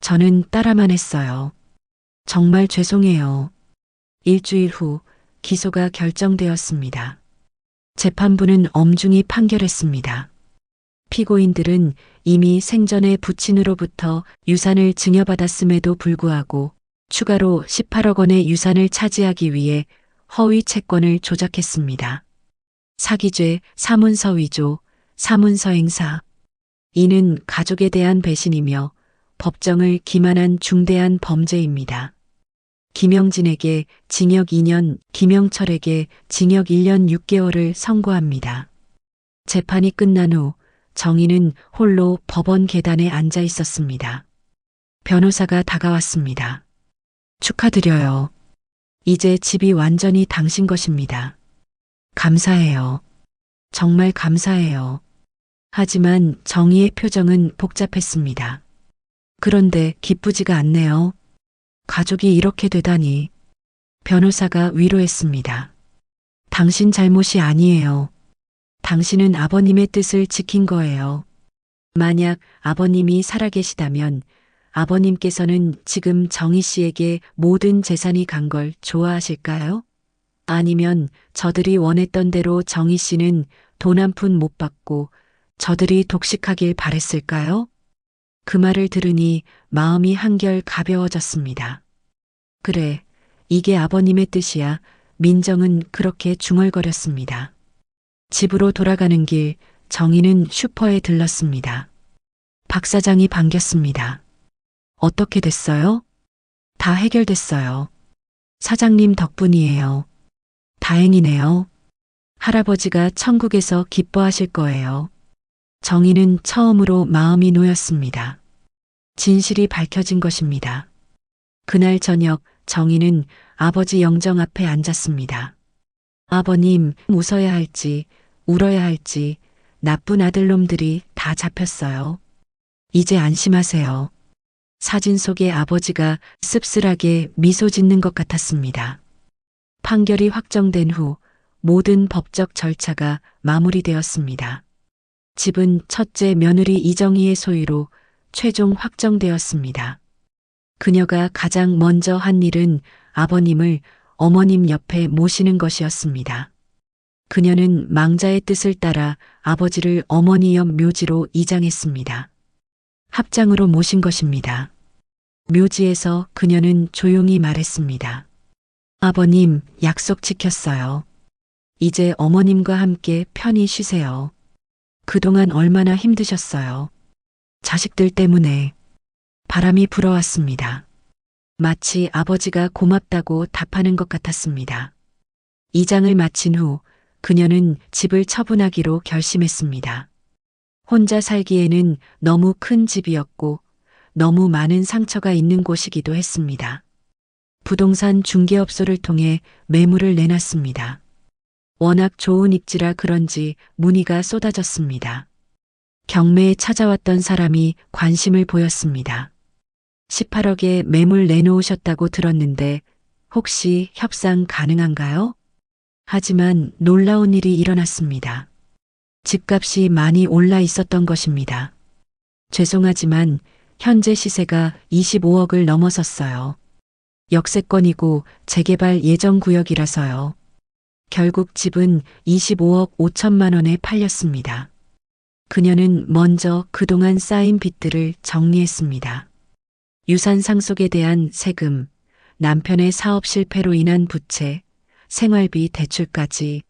저는 따라만 했어요. 정말 죄송해요. 일주일 후 기소가 결정되었습니다. 재판부는 엄중히 판결했습니다. 피고인들은 이미 생전에 부친으로부터 유산을 증여받았음에도 불구하고 추가로 18억 원의 유산을 차지하기 위해 허위 채권을 조작했습니다. 사기죄, 사문서 위조, 사문서 행사. 이는 가족에 대한 배신이며 법정을 기만한 중대한 범죄입니다. 김영진에게 징역 2년, 김영철에게 징역 1년 6개월을 선고합니다. 재판이 끝난 후 정의는 홀로 법원 계단에 앉아 있었습니다. 변호사가 다가왔습니다. 축하드려요. 이제 집이 완전히 당신 것입니다. 감사해요. 정말 감사해요. 하지만 정의의 표정은 복잡했습니다. 그런데 기쁘지가 않네요. 가족이 이렇게 되다니. 변호사가 위로했습니다. 당신 잘못이 아니에요. 당신은 아버님의 뜻을 지킨 거예요. 만약 아버님이 살아계시다면 아버님께서는 지금 정희 씨에게 모든 재산이 간 걸 좋아하실까요? 아니면 저들이 원했던 대로 정희 씨는 돈 한 푼 못 받고 저들이 독식하길 바랬을까요? 그 말을 들으니 마음이 한결 가벼워졌습니다. 그래, 이게 아버님의 뜻이야. 민정은 그렇게 중얼거렸습니다. 집으로 돌아가는 길 정희는 슈퍼에 들렀습니다. 박 사장이 반겼습니다. 어떻게 됐어요? 다 해결됐어요. 사장님 덕분이에요. 다행이네요. 할아버지가 천국에서 기뻐하실 거예요. 정희는 처음으로 마음이 놓였습니다. 진실이 밝혀진 것입니다. 그날 저녁 정희는 아버지 영정 앞에 앉았습니다. 아버님, 웃어야 할지 울어야 할지 나쁜 아들놈들이 다 잡혔어요. 이제 안심하세요. 사진 속의 아버지가 씁쓸하게 미소 짓는 것 같았습니다. 판결이 확정된 후 모든 법적 절차가 마무리되었습니다. 집은 첫째 며느리 이정희의 소유로 최종 확정되었습니다. 그녀가 가장 먼저 한 일은 아버님을 어머님 옆에 모시는 것이었습니다. 그녀는 망자의 뜻을 따라 아버지를 어머니 옆 묘지로 이장했습니다. 합장으로 모신 것입니다. 묘지에서 그녀는 조용히 말했습니다. 아버님, 약속 지켰어요. 이제 어머님과 함께 편히 쉬세요. 그동안 얼마나 힘드셨어요. 자식들 때문에 바람이 불어왔습니다. 마치 아버지가 고맙다고 답하는 것 같았습니다. 이장을 마친 후 그녀는 집을 처분하기로 결심했습니다. 혼자 살기에는 너무 큰 집이었고 너무 많은 상처가 있는 곳이기도 했습니다. 부동산 중개업소를 통해 매물을 내놨습니다. 워낙 좋은 입지라 그런지 문의가 쏟아졌습니다. 경매에 찾아왔던 사람이 관심을 보였습니다. 18억에 매물 내놓으셨다고 들었는데 혹시 협상 가능한가요? 하지만 놀라운 일이 일어났습니다. 집값이 많이 올라 있었던 것입니다. 죄송하지만 현재 시세가 25억을 넘어섰어요. 역세권이고 재개발 예정 구역이라서요. 결국 집은 25억 5천만 원에 팔렸습니다. 그녀는 먼저 그동안 쌓인 빚들을 정리했습니다. 유산 상속에 대한 세금, 남편의 사업 실패로 인한 부채, 생활비 대출까지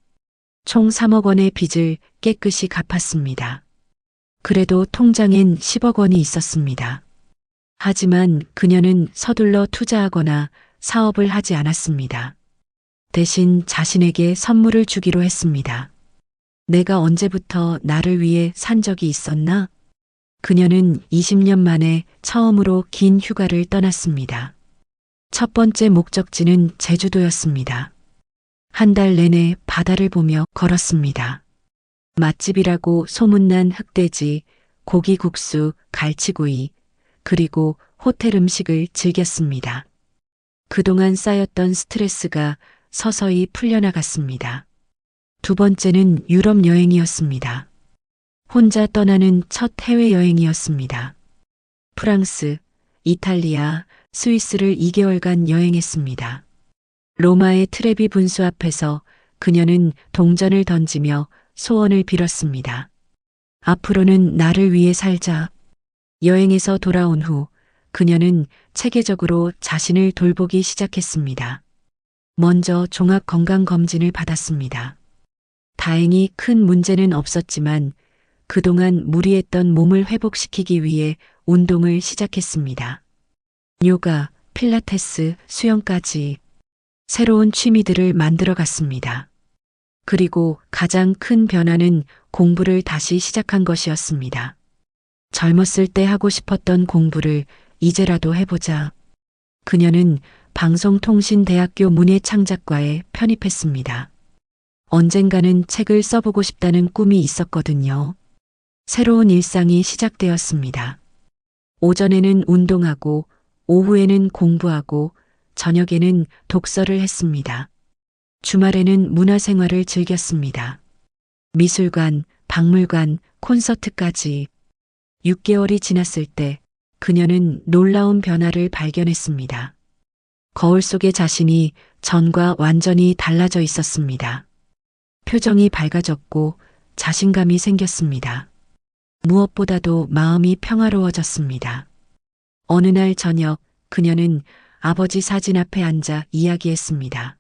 총 3억 원의 빚을 깨끗이 갚았습니다. 그래도 통장엔 10억 원이 있었습니다. 하지만 그녀는 서둘러 투자하거나 사업을 하지 않았습니다. 대신 자신에게 선물을 주기로 했습니다. 내가 언제부터 나를 위해 산 적이 있었나? 그녀는 20년 만에 처음으로 긴 휴가를 떠났습니다. 첫 번째 목적지는 제주도였습니다. 한 달 내내 바다를 보며 걸었습니다. 맛집이라고 소문난 흑돼지, 고기국수, 갈치구이, 그리고 호텔 음식을 즐겼습니다. 그동안 쌓였던 스트레스가 서서히 풀려나갔습니다. 두 번째는 유럽 여행이었습니다. 혼자 떠나는 첫 해외여행이었습니다. 프랑스, 이탈리아, 스위스를 2개월간 여행했습니다. 로마의 트레비 분수 앞에서 그녀는 동전을 던지며 소원을 빌었습니다. 앞으로는 나를 위해 살자. 여행에서 돌아온 후 그녀는 체계적으로 자신을 돌보기 시작했습니다. 먼저 종합 건강검진을 받았습니다. 다행히 큰 문제는 없었지만 그동안 무리했던 몸을 회복시키기 위해 운동을 시작했습니다. 요가, 필라테스, 수영까지 새로운 취미들을 만들어 갔습니다. 그리고 가장 큰 변화는 공부를 다시 시작한 것이었습니다. 젊었을 때 하고 싶었던 공부를 이제라도 해보자. 그녀는 방송통신대학교 문예창작과에 편입했습니다. 언젠가는 책을 써보고 싶다는 꿈이 있었거든요. 새로운 일상이 시작되었습니다. 오전에는 운동하고 오후에는 공부하고 저녁에는 독서를 했습니다. 주말에는 문화생활을 즐겼습니다. 미술관, 박물관, 콘서트까지 6개월이 지났을 때 그녀는 놀라운 변화를 발견했습니다. 거울 속의 자신이 전과 완전히 달라져 있었습니다. 표정이 밝아졌고 자신감이 생겼습니다. 무엇보다도 마음이 평화로워졌습니다. 어느 날 저녁 그녀는 아버지 사진 앞에 앉아 이야기했습니다.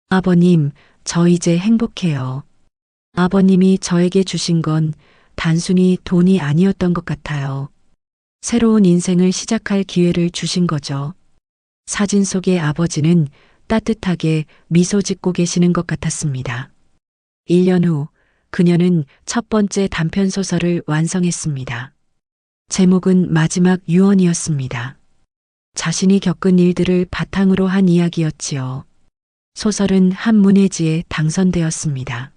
아버님, 저 이제 행복해요. 아버님이 저에게 주신 건 단순히 돈이 아니었던 것 같아요. 새로운 인생을 시작할 기회를 주신 거죠. 사진 속의 아버지는 따뜻하게 미소 짓고 계시는 것 같았습니다. 1년 후 그녀는 첫 번째 단편소설을 완성했습니다. 제목은 마지막 유언이었습니다. 자신이 겪은 일들을 바탕으로 한 이야기였지요. 소설은 한문예지에 당선되었습니다.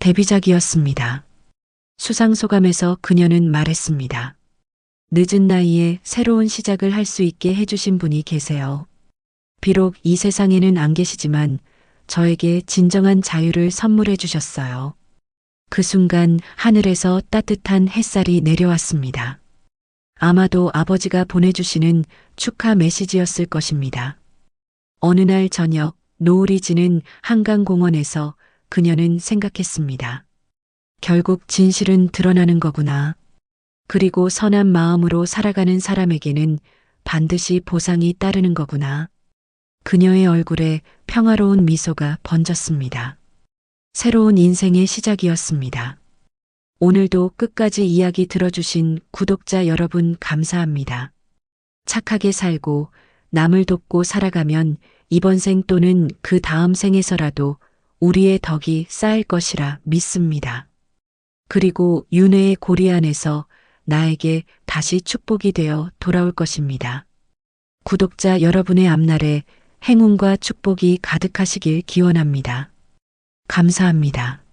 데뷔작이었습니다. 수상소감에서 그녀는 말했습니다. 늦은 나이에 새로운 시작을 할 수 있게 해주신 분이 계세요. 비록 이 세상에는 안 계시지만 저에게 진정한 자유를 선물해 주셨어요. 그 순간 하늘에서 따뜻한 햇살이 내려왔습니다. 아마도 아버지가 보내주시는 축하 메시지였을 것입니다. 어느 날 저녁 노을이 지는 한강공원에서 그녀는 생각했습니다. 결국 진실은 드러나는 거구나. 그리고 선한 마음으로 살아가는 사람에게는 반드시 보상이 따르는 거구나. 그녀의 얼굴에 평화로운 미소가 번졌습니다. 새로운 인생의 시작이었습니다. 오늘도 끝까지 이야기 들어주신 구독자 여러분 감사합니다. 착하게 살고 남을 돕고 살아가면 이번 생 또는 그 다음 생에서라도 우리의 덕이 쌓일 것이라 믿습니다. 그리고 윤회의 고리 안에서 나에게 다시 축복이 되어 돌아올 것입니다. 구독자 여러분의 앞날에 행운과 축복이 가득하시길 기원합니다. 감사합니다.